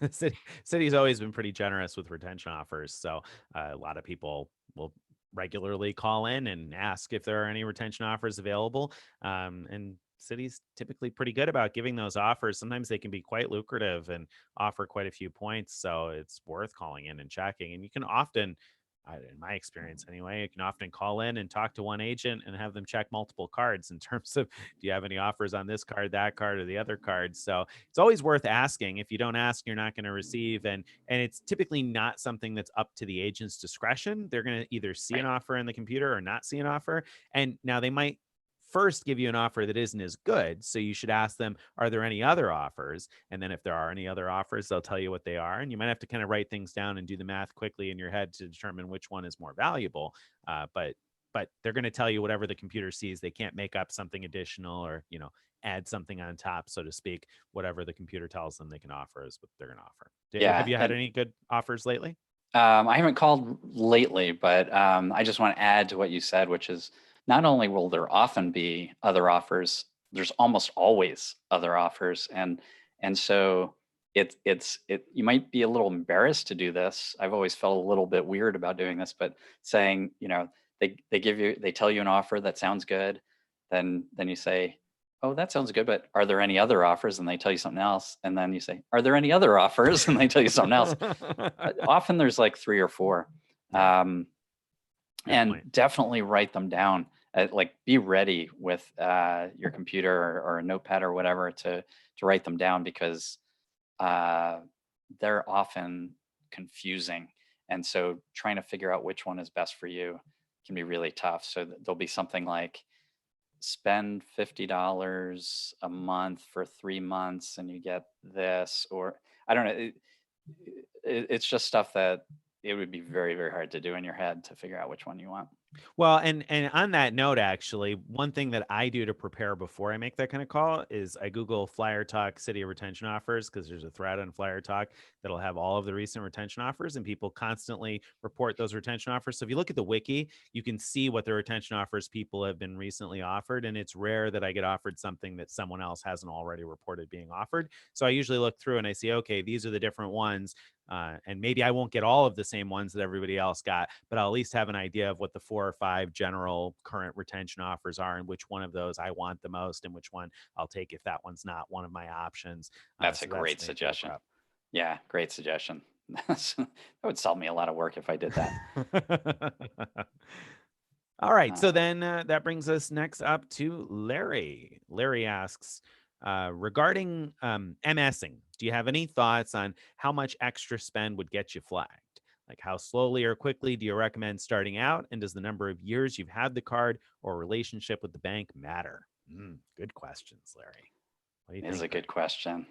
Citi's always been pretty generous with retention offers. So a lot of people will regularly call in and ask if there are any retention offers available. And Citi's typically pretty good about giving those offers. Sometimes they can be quite lucrative and offer quite a few points. So it's worth calling in and checking. And you can often, in my experience anyway, you can often call in and talk to one agent and have them check multiple cards in terms of, do you have any offers on this card, that card, or the other card? So it's always worth asking. If you don't ask, you're not going to receive. And it's typically not something that's up to the agent's discretion. They're going to either see an offer in the computer or not see an offer. And now they might first give you an offer that isn't as good. So you should ask them, are there any other offers? And then if there are any other offers, they'll tell you what they are. And you might have to kind of write things down and do the math quickly in your head to determine which one is more valuable. But they're going to tell you whatever the computer sees. They can't make up something additional or, add something on top, so to speak. Whatever the computer tells them they can offer is what they're going to offer. Yeah. Have you had any good offers lately? I haven't called lately, but I just want to add to what you said, which is not only will there often be other offers, there's almost always other offers. And so you might be a little embarrassed to do this. I've always felt a little bit weird about doing this, but saying, they tell you an offer that sounds good. Then you say, oh, that sounds good, but are there any other offers? And they tell you something else. And then you say, are there any other offers? And they tell you something else. Often there's like 3 or 4. And definitely write them down. Like be ready with your computer or a notepad or whatever to write them down, because they're often confusing. And so trying to figure out which one is best for you can be really tough. So there'll be something like, spend $50 a month for 3 months and you get this, or I don't know. It's just stuff that it would be very, very hard to do in your head to figure out which one you want. Well, and on that note, actually, one thing that I do to prepare before I make that kind of call is I Google Flyer Talk Citi retention offers, because there's a thread on Flyer Talk that'll have all of the recent retention offers, and people constantly report those retention offers. So if you look at the wiki, you can see what the retention offers people have been recently offered, and it's rare that I get offered something that someone else hasn't already reported being offered. So I usually look through and I see, okay, these are the different ones. And maybe I won't get all of the same ones that everybody else got, but I'll at least have an idea of what the 4 or 5 general current retention offers are and which one of those I want the most and which one I'll take if that one's not one of my options. That's a great suggestion. Yeah, great suggestion. That would solve me a lot of work if I did that. All right. So then that brings us next up to Larry. Larry asks, regarding MSing, do you have any thoughts on how much extra spend would get you flagged? Like how slowly or quickly do you recommend starting out? And does the number of years you've had the card or relationship with the bank matter? Good questions, Larry. What do you It is think, a Greg? good question.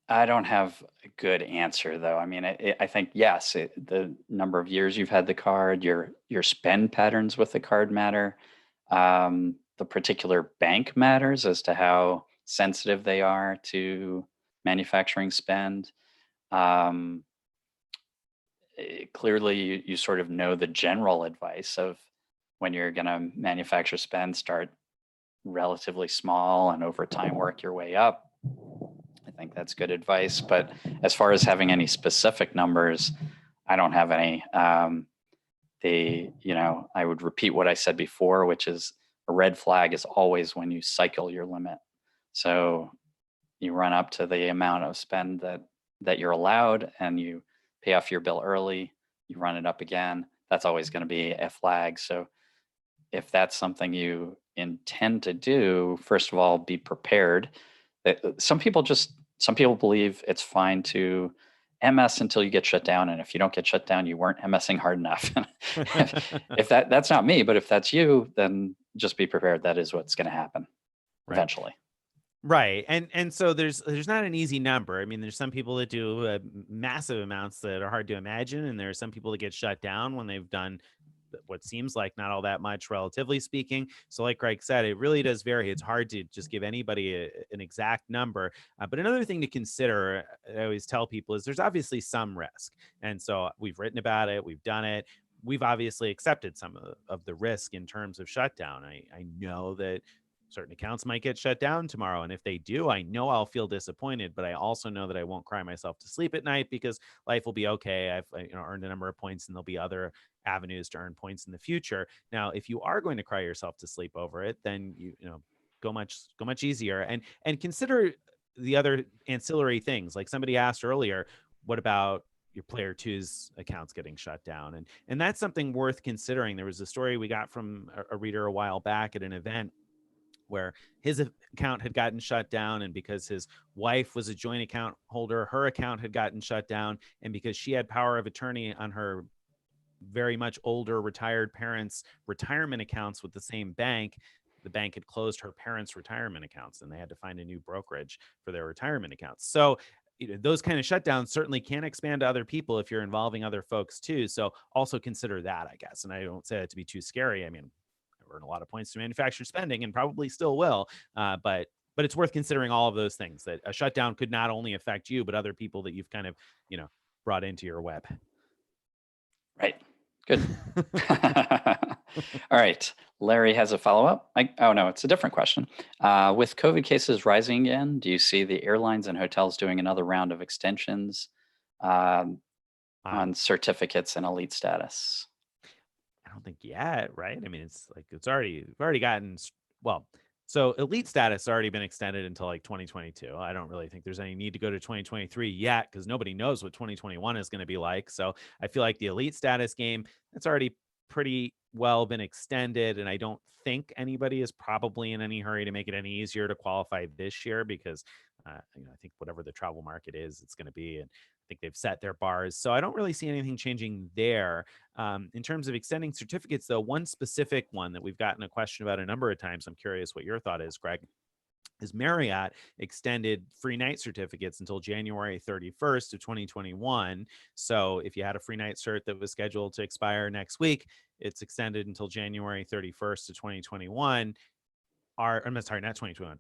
I don't have a good answer though. I mean, I think yes, the number of years you've had the card, your spend patterns with the card matter. The particular bank matters as to how sensitive they are to manufacturing spend. Um, Clearly, you sort of know the general advice of when you're going to manufacture spend, start relatively small and over time work your way up. I think that's good advice. But as far as having any specific numbers, I don't have any. I would repeat what I said before, which is a red flag is always when you cycle your limit. So you run up to the amount of spend that you're allowed and you pay off your bill early, you run it up again. That's always going to be a flag. So if that's something you intend to do, first of all, be prepared. Some people believe it's fine to MS until you get shut down, and if you don't get shut down, you weren't MSing hard enough. if that's not me, but if that's you, then just be prepared. That is what's going to happen Right. eventually. Right. And so there's not an easy number. I mean, there's some people that do massive amounts that are hard to imagine, and there are some people that get shut down when they've done what seems like not all that much, relatively speaking. So like Greg said, it really does vary. It's hard to just give anybody an exact number. But another thing to consider, I always tell people, is there's obviously some risk. And so we've written about it, we've done it. We've obviously accepted some of the risk in terms of shutdown. I know that certain accounts might get shut down tomorrow. And if they do, I know I'll feel disappointed, but I also know that I won't cry myself to sleep at night because life will be okay. I've earned a number of points, and there'll be other avenues to earn points in the future. Now, if you are going to cry yourself to sleep over it, then go much easier, and consider the other ancillary things. Like somebody asked earlier, what about your player two's accounts getting shut down? And that's something worth considering. There was a story we got from a reader a while back at an event where his account had gotten shut down, and because his wife was a joint account holder, her account had gotten shut down, and because she had power of attorney on her very much older retired parents' retirement accounts with the same bank, the bank had closed her parents' retirement accounts, and they had to find a new brokerage for their retirement accounts. So those kind of shutdowns certainly can expand to other people if you're involving other folks too. So also consider that, I guess. And I don't say that to be too scary. I mean, I earn a lot of points to manufacturer spending and probably still will, but it's worth considering all of those things, that a shutdown could not only affect you, but other people that you've kind of brought into your web. Right. Good. All right. Larry has a follow-up. Oh, no, it's a different question. With COVID cases rising again, do you see the airlines and hotels doing another round of extensions on certificates and elite status? I don't think yet, right? I mean, it's like we've already gotten, well, so elite status has already been extended until like 2022. I don't really think there's any need to go to 2023 yet, because nobody knows what 2021 is going to be like. So I feel like the elite status game, that's already pretty well been extended, and I don't think anybody is probably in any hurry to make it any easier to qualify this year, because I think whatever the travel market is, it's going to be, and I think they've set their bars. So I don't really see anything changing there. In terms of extending certificates, though, one specific one that we've gotten a question about a number of times, I'm curious what your thought is, Greg, is Marriott extended free night certificates until January 31st of 2021. So if you had a free night cert that was scheduled to expire next week, it's extended until January 31st of 2021. I'm sorry, not 2021,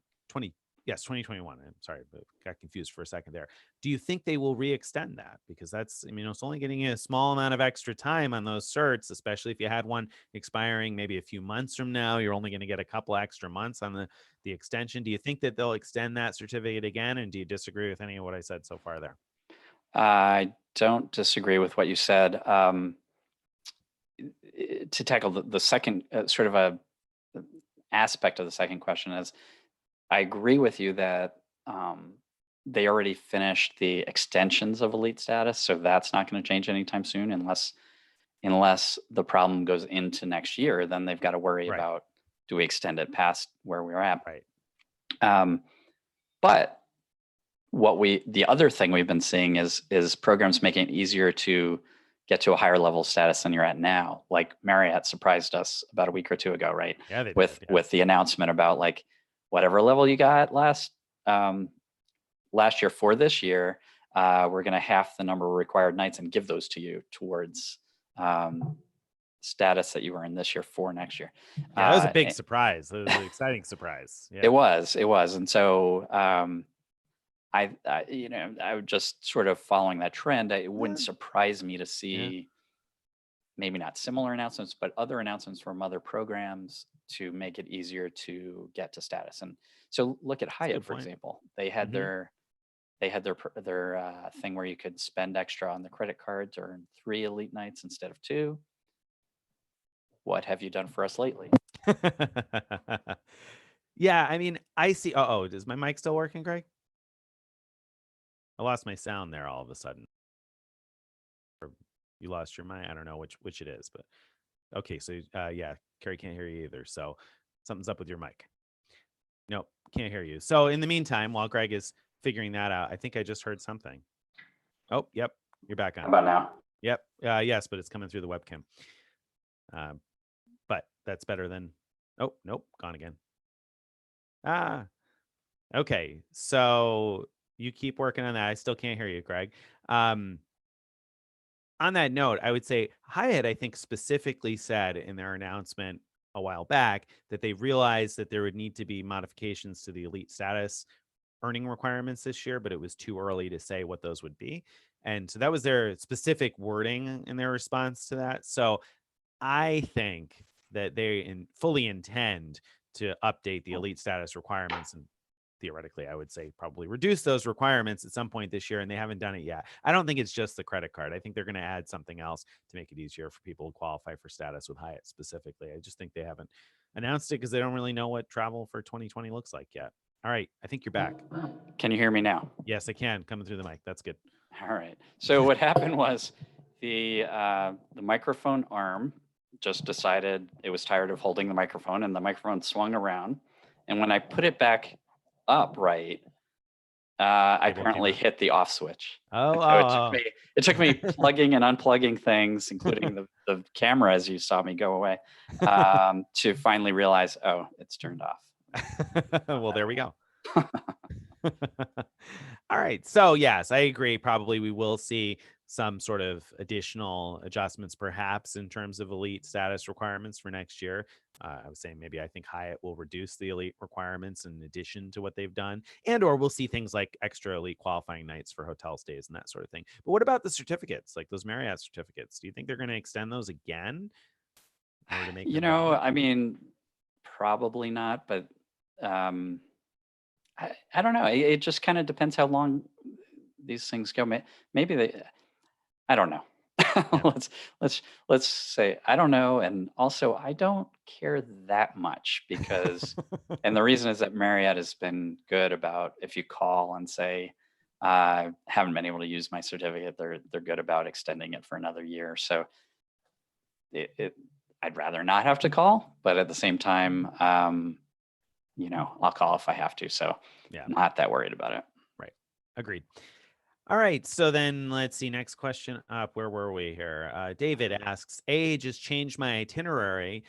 2021. I'm sorry, but got confused for a second there. Do you think they will re-extend that? Because that's, it's only getting you a small amount of extra time on those certs, especially if you had one expiring maybe a few months from now. You're only going to get a couple extra months on the extension. Do you think that they'll extend that certificate again? And do you disagree with any of what I said so far there? I don't disagree with what you said. To tackle the second sort of a aspect of the second question is, I agree with you that they already finished the extensions of elite status, so that's not going to change anytime soon, unless the problem goes into next year. Then they've got to worry Right. about, do we extend it past where we're at? Right. But the other thing we've been seeing is programs making it easier to get to a higher level status than you're at now. Like Marriott surprised us about a week or two ago, right? Yeah, they with did, yeah. with the announcement about like, whatever level you got last year for this year, we're going to half the number of required nights and give those to you towards status that you were in this year for next year. Yeah, that was a big surprise. It was an exciting surprise. Yeah. It was. And so I would just sort of following that trend, it wouldn't surprise me to see maybe not similar announcements, but other announcements from other programs to make it easier to get to status. And so look at Hyatt, for example. They had their thing where you could spend extra on the credit card to earn 3 elite nights instead of 2. What have you done for us lately? Yeah, I mean, I see. Oh, is my mic still working, Greg? I lost my sound there all of a sudden. Or you lost your mic. I don't know which it is, but okay. So yeah, Carrie can't hear you either. So something's up with your mic. Nope, can't hear you. So in the meantime, while Greg is figuring that out, I think I just heard something. Oh, yep, you're back on. How about now? Yep. Yes, but it's coming through the webcam. But that's better than. Oh, nope, gone again. Okay. So you keep working on that. I still can't hear you, Greg. On that note, I would say Hyatt, I think, specifically said in their announcement a while back that they realized that there would need to be modifications to the elite status earning requirements this year, but it was too early to say what those would be. And so that was their specific wording in their response to that. So I think that they fully intend to update the elite status requirements, and theoretically, I would say probably reduce those requirements at some point this year, and they haven't done it yet. I don't think it's just the credit card. I think they're going to add something else to make it easier for people to qualify for status with Hyatt specifically. I just think they haven't announced it because they don't really know what travel for 2020 looks like yet. All right, I think you're back. Can you hear me now? Yes, I can. Coming through the mic. That's good. All right. So what happened was the microphone arm just decided it was tired of holding the microphone, and the microphone swung around. And when I put it back upright, I apparently hit the off switch. It took me plugging and unplugging things, including the camera, as you saw me go away, to finally realize, oh, it's turned off. Well, there we go. All right. So yes, I agree. Probably we will see some sort of additional adjustments, perhaps in terms of elite status requirements for next year. I was saying maybe I think Hyatt will reduce the elite requirements in addition to what they've done, or we'll see things like extra elite qualifying nights for hotel stays and that sort of thing. But what about the certificates, like those Marriott certificates? Do you think they're going to extend those again? I mean, probably not, but I don't know. It just kind of depends how long these things go. Maybe I don't know. Yeah. let's say I don't know, and also I don't care that much because, and the reason is that Marriott has been good about if you call and say I haven't been able to use my certificate, they're good about extending it for another year. So I'd rather not have to call, but at the same time, I'll call if I have to. So yeah, not that worried about it. Right. Agreed. All right. So then let's see. Next question up. Where were we here? David asks, just changed my itinerary,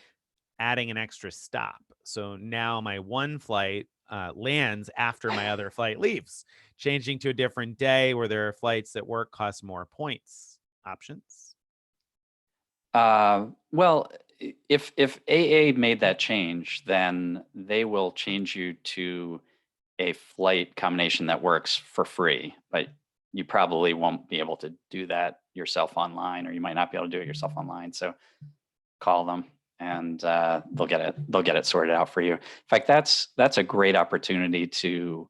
adding an extra stop. So now my one flight lands after my other flight leaves. Changing to a different day where there are flights that work cost more points. Options? Well, if AA made that change, then they will change you to a flight combination that works for free, but you probably won't be able to do that yourself online, or you might not be able to do it yourself online. So call them and they'll get it sorted out for you. In fact, that's a great opportunity to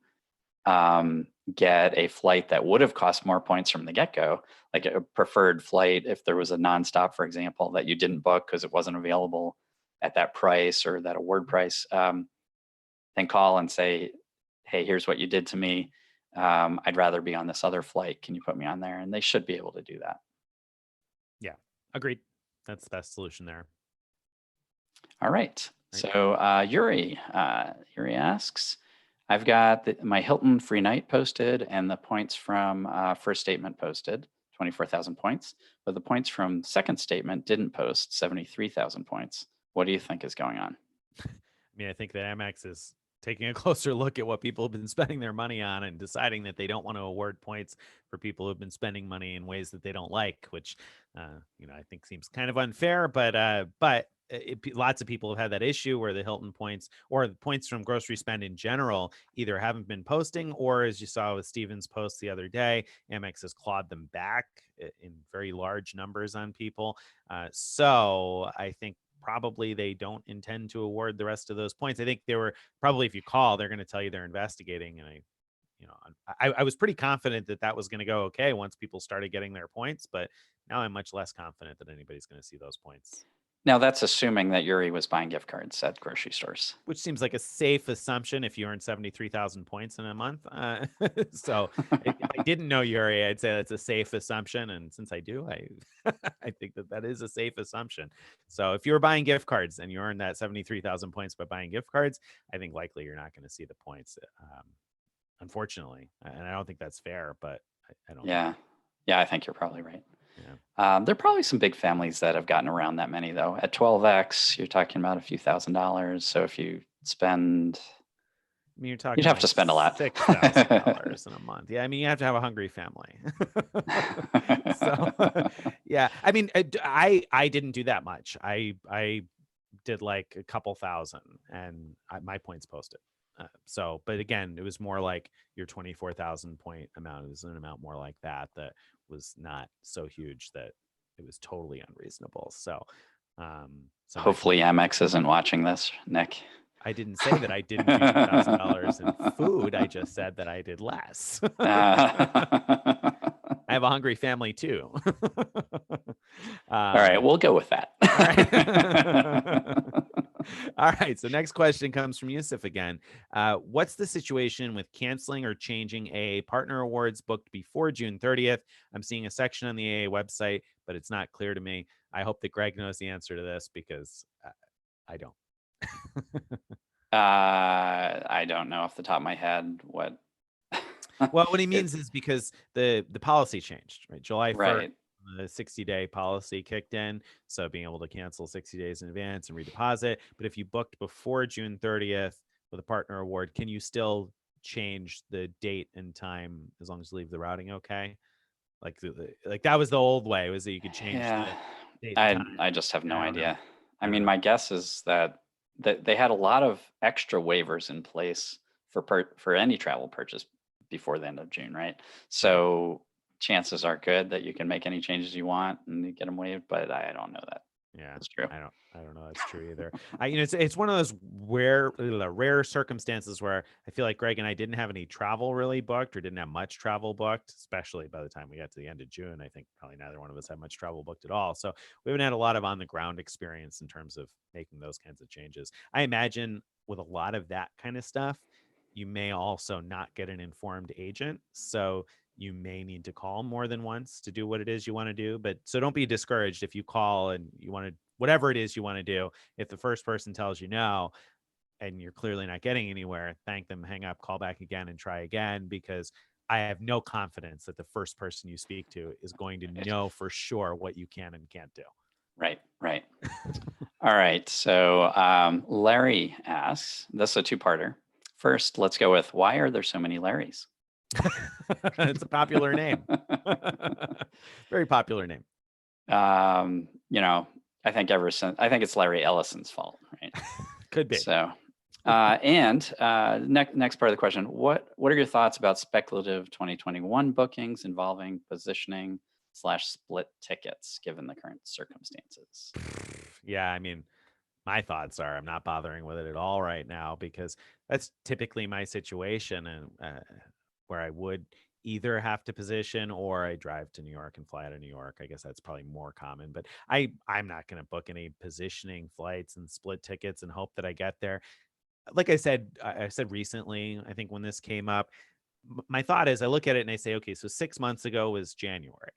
get a flight that would have cost more points from the get-go, like a preferred flight if there was a nonstop, for example, that you didn't book because it wasn't available at that price or that award price. Then call and say, hey, here's what you did to me. I'd rather be on this other flight. Can you put me on there? And they should be able to do that. Yeah, agreed. That's the best solution there. All right. So Yuri asks, I've got my Hilton free night posted and the points from first statement posted, 24,000 points, but the points from second statement didn't post, 73,000 points. What do you think is going on? I mean, I think that Amex is taking a closer look at what people have been spending their money on and deciding that they don't want to award points for people who've been spending money in ways that they don't like, which I think seems kind of unfair. But lots of people have had that issue where the Hilton points or the points from grocery spend in general either haven't been posting, or as you saw with Steven's post the other day, Amex has clawed them back in very large numbers on people. So I think probably they don't intend to award the rest of those points. I think they were probably, if you call, they're going to tell you they're investigating. And I was pretty confident that that was going to go okay once people started getting their points, but now I'm much less confident that anybody's going to see those points. Now that's assuming that Yuri was buying gift cards at grocery stores, Which seems like a safe assumption if you earn 73,000 points in a month. So if I didn't know Yuri, I'd say that's a safe assumption. And since I do, I think that is a safe assumption. So if you were buying gift cards and you earned that 73,000 points by buying gift cards, I think likely you're not going to see the points, unfortunately. And I don't think that's fair, but I don't. Yeah, I think you're probably right. Yeah. There are probably some big families that have gotten around that many, though. At 12x, you're talking about a few $1,000s. So if you spend, I mean, you're talking you'd have like to spend a lot. $6,000 in a month. Yeah, I mean, you have to have a hungry family. So, yeah, I mean, I didn't do that much. I did like a couple thousand, and my points posted. So, but again, it was more like your 24,000 point amount. It was an amount more like that was not so huge that it was totally unreasonable. So, hopefully Amex isn't watching this, Nick. I didn't say that I didn't do $2,000 in food. I just said that I did less. I have a hungry family too. All right, we'll go with that. All right. All right. So next question comes from Yusuf again. What's the situation with canceling or changing AA partner awards booked before June 30th? I'm seeing a section on the AA website, but it's not clear to me. I hope that Greg knows the answer to this because I don't. I don't know off the top of my head what. Well, what he means is because the policy changed, right? July 1st, right. The 60-day policy kicked in. So being able to cancel 60 days in advance and redeposit. But if you booked before June 30th with a partner award, can you still change the date and time as long as you leave the routing okay? Like that was the old way, was that you could change the date and time. I just have no idea. Know. I mean, my guess is that they had a lot of extra waivers in place for any travel purchase before the end of June, right? So chances are good that you can make any changes you want and you get them waived, but I don't know that. Yeah, that's true. I don't know that's true either. It's one of those rare circumstances where I feel like Greg and I didn't have any travel really booked or didn't have much travel booked, especially by the time we got to the end of June. I think probably neither one of us had much travel booked at all. So we haven't had a lot of on the ground experience in terms of making those kinds of changes. I imagine with a lot of that kind of stuff, you may also not get an informed agent. So you may need to call more than once to do what it is you want to do. But so don't be discouraged if you call and you want to, whatever it is you want to do. If the first person tells you no, and you're clearly not getting anywhere, thank them, hang up, call back again and try again, because I have no confidence that the first person you speak to is going to know for sure what you can and can't do. Right. All right. So Larry asks, this is a two-parter. First, let's go with, why are there so many Larrys? It's a popular name. Very popular name. I think it's Larry Ellison's fault, right? Could be. So, next part of the question, what are your thoughts about speculative 2021 bookings involving positioning / split tickets given the current circumstances? Yeah, I mean, my thoughts are I'm not bothering with it at all right now, because that's typically my situation, and where I would either have to position or I drive to New York and fly out of New York. I guess that's probably more common, but I'm not going to book any positioning flights and split tickets and hope that I get there. Like I said recently, I think when this came up, my thought is I look at it and I say, okay, so 6 months ago was January,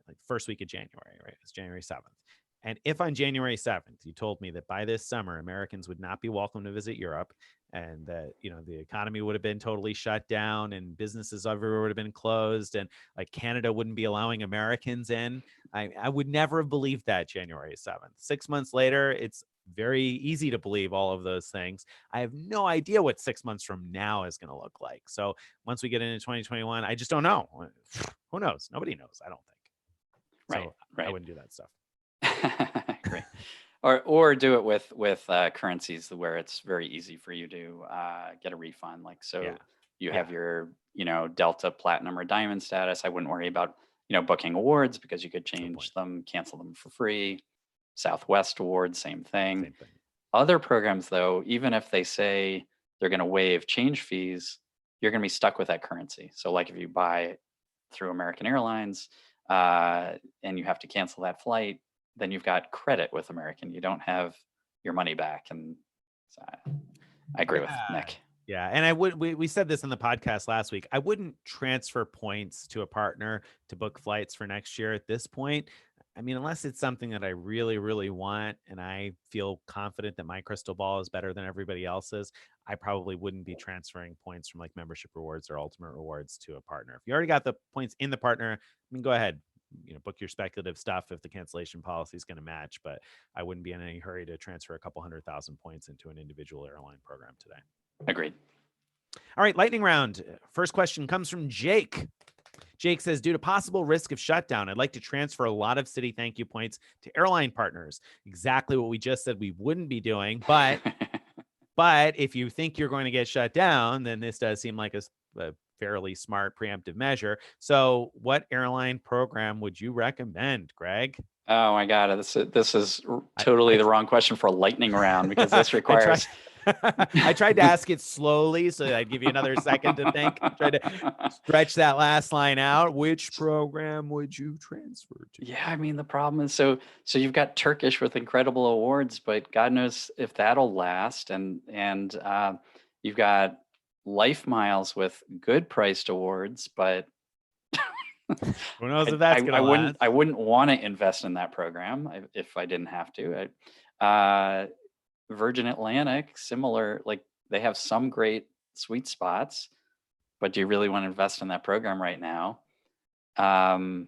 like first week of January, right? It's January 7th. And if on January 7th, you told me that by this summer, Americans would not be welcome to visit Europe, and that, the economy would have been totally shut down and businesses everywhere would have been closed, and like Canada wouldn't be allowing Americans in, I would never have believed that January 7th. 6 months later, it's very easy to believe all of those things. I have no idea what 6 months from now is going to look like. So once we get into 2021, I just don't know. Who knows? Nobody knows, I don't think. Right, So I right. wouldn't do that stuff. Great. Or do it with currencies where it's very easy for you to get a refund. Like, so Yeah. you Yeah. have your, Delta Platinum or Diamond status. I wouldn't worry about, booking awards because you could Good point. change them, cancel them for free. Southwest awards, same thing. Same thing. Other programs, though, even if they say they're going to waive change fees, you're going to be stuck with that currency. So, like if you buy through American Airlines and you have to cancel that flight, then you've got credit with American. You don't have your money back. And so I agree with Nick. Yeah, and we said this in the podcast last week. I wouldn't transfer points to a partner to book flights for next year at this point. I mean, unless it's something that I really, really want and I feel confident that my crystal ball is better than everybody else's, I probably wouldn't be transferring points from like membership rewards or ultimate rewards to a partner. If you already got the points in the partner, I mean, go ahead, book your speculative stuff if the cancellation policy is going to match, but I wouldn't be in any hurry to transfer a couple 100,000 points into an individual airline program today. Agreed. All right, lightning round. First question comes from Jake. Jake says, due to possible risk of shutdown, I'd like to transfer a lot of Citi thank you points to airline partners. Exactly what we just said we wouldn't be doing. But if you think you're going to get shut down, then this does seem like a fairly smart preemptive measure. So what airline program would you recommend, Greg? Oh my God, this is totally the wrong question for a lightning round because this requires... I tried to ask it slowly so that I'd give you another second to think. Try to stretch that last line out. Which program would you transfer to? Yeah, I mean, the problem is so you've got Turkish with incredible awards, but God knows if that'll last. And you've got Life Miles with good priced awards, but who knows if that's gonna last? I wouldn't want to invest in that program if I didn't have to. Virgin Atlantic, similar, like they have some great sweet spots, but do you really want to invest in that program right now? I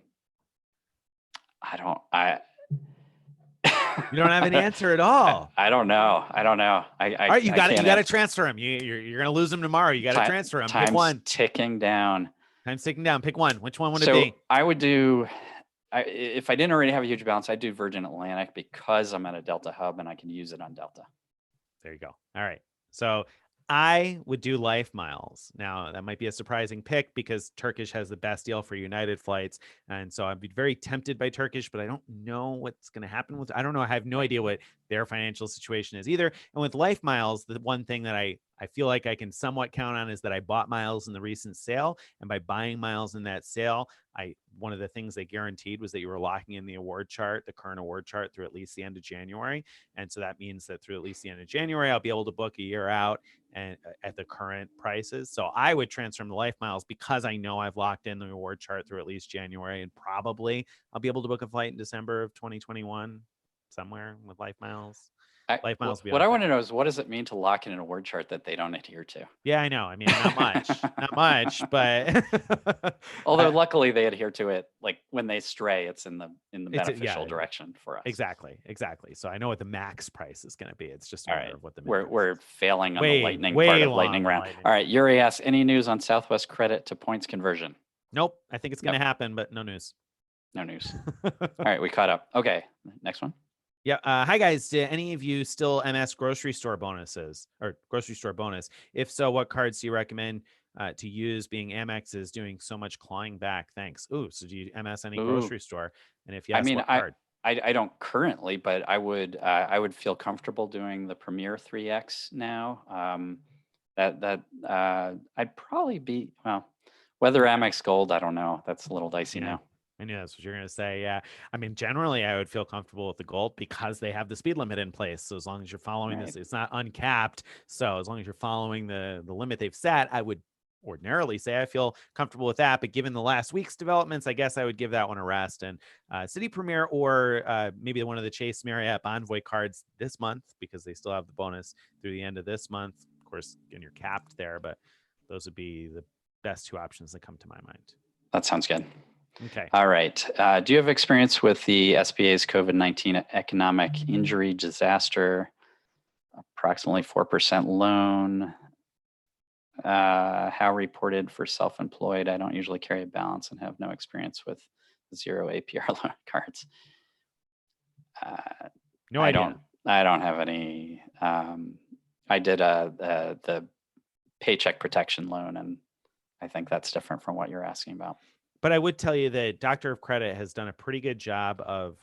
You don't have an answer at all. I don't know. All right, you got to transfer him. You're going to lose him tomorrow. You got to transfer him. Pick one. Ticking down. Time's ticking down. Pick one. Which one would it be? I would do. If I didn't already have a huge balance, I'd do Virgin Atlantic because I'm at a Delta hub and I can use it on Delta. There you go. All right. So I would do Life Miles. Now, that might be a surprising pick because Turkish has the best deal for United flights. And so I'd be very tempted by Turkish, but I don't know what's going to happen with, I don't know. I have no idea what their financial situation is either. And with Life Miles, the one thing that I feel like I can somewhat count on is that I bought miles in the recent sale. And by buying miles in that sale, one of the things they guaranteed was that you were locking in the award chart, the current award chart, through at least the end of January. And so that means that through at least the end of January, I'll be able to book a year out and at the current prices. So I would transfer them to Life Miles because I know I've locked in the award chart through at least January, and probably I'll be able to book a flight in December of 2021 somewhere with Life Miles. Life Miles. What I want to know is, what does it mean to lock in an award chart that they don't adhere to? Yeah, I know. I mean, not much, but although luckily they adhere to it. Like when they stray, it's in the beneficial direction for us. Exactly. So I know what the max price is going to be. It's just a matter of what the we're failing on the lightning part of lightning round. All right, Yuri asks, any news on Southwest credit to points conversion? Nope. I think it's going to happen, but no news. No news. All right, we caught up. Okay, next one. Yeah. Hi guys. Do any of you still MS grocery store bonuses or grocery store bonus? If so, what cards do you recommend to use, being Amex is doing so much clawing back? Thanks. Ooh, so do you MS any grocery store? And if yes, what card? I don't currently, but I would feel comfortable doing the Premier 3X now. I'd probably be, well, whether Amex Gold, I don't know. That's a little dicey now. I knew that's what you're going to say. Yeah. I mean, generally, I would feel comfortable with the Gold because they have the speed limit in place. So as long as you're following this, it's not uncapped. So as long as you're following the limit they've set, I would ordinarily say I feel comfortable with that. But given the last week's developments, I guess I would give that one a rest. And Citi Premier or maybe one of the Chase Marriott Bonvoy cards this month, because they still have the bonus through the end of this month. Of course, again, you're capped there, but those would be the best two options that come to my mind. That sounds good. Okay. All right. Do you have experience with the SBA's COVID-19 economic injury disaster? Approximately 4% loan. How reported for self-employed? I don't usually carry a balance and have no experience with 0 APR loan cards. No I idea. I don't have any. I did the paycheck protection loan, and I think that's different from what you're asking about. But I would tell you that Doctor of Credit has done a pretty good job of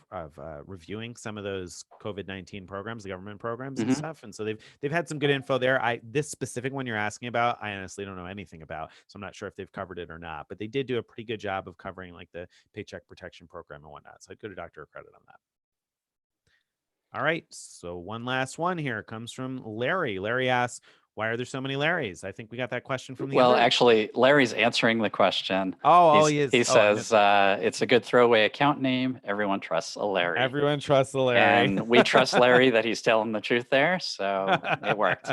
reviewing some of those COVID-19 programs, the government programs and Mhm. stuff. And so they've had some good info there. This specific one you're asking about, I honestly don't know anything about, so I'm not sure if they've covered it or not. But they did do a pretty good job of covering like the Paycheck Protection Program and whatnot. So I'd go to Doctor of Credit on that. All right. So one last one here comes from Larry. Larry asks, "Why are there so many Larrys?" I think we got that question from the Well, other. actually, Larry's answering the question. Oh, he is. He Oh, I says missed it. it's a good throwaway account name. Everyone trusts a Larry. Everyone trusts the Larry. And we trust Larry that he's telling the truth there. So it worked.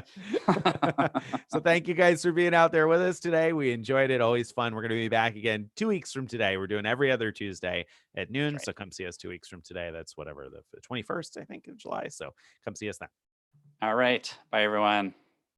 So thank you guys for being out there with us today. We enjoyed it. Always fun. We're going to be back again 2 weeks from today. We're doing every other Tuesday at noon. Right. So come see us 2 weeks from today. That's whatever, the 21st, I think, of July. So come see us then. All right. Bye, everyone.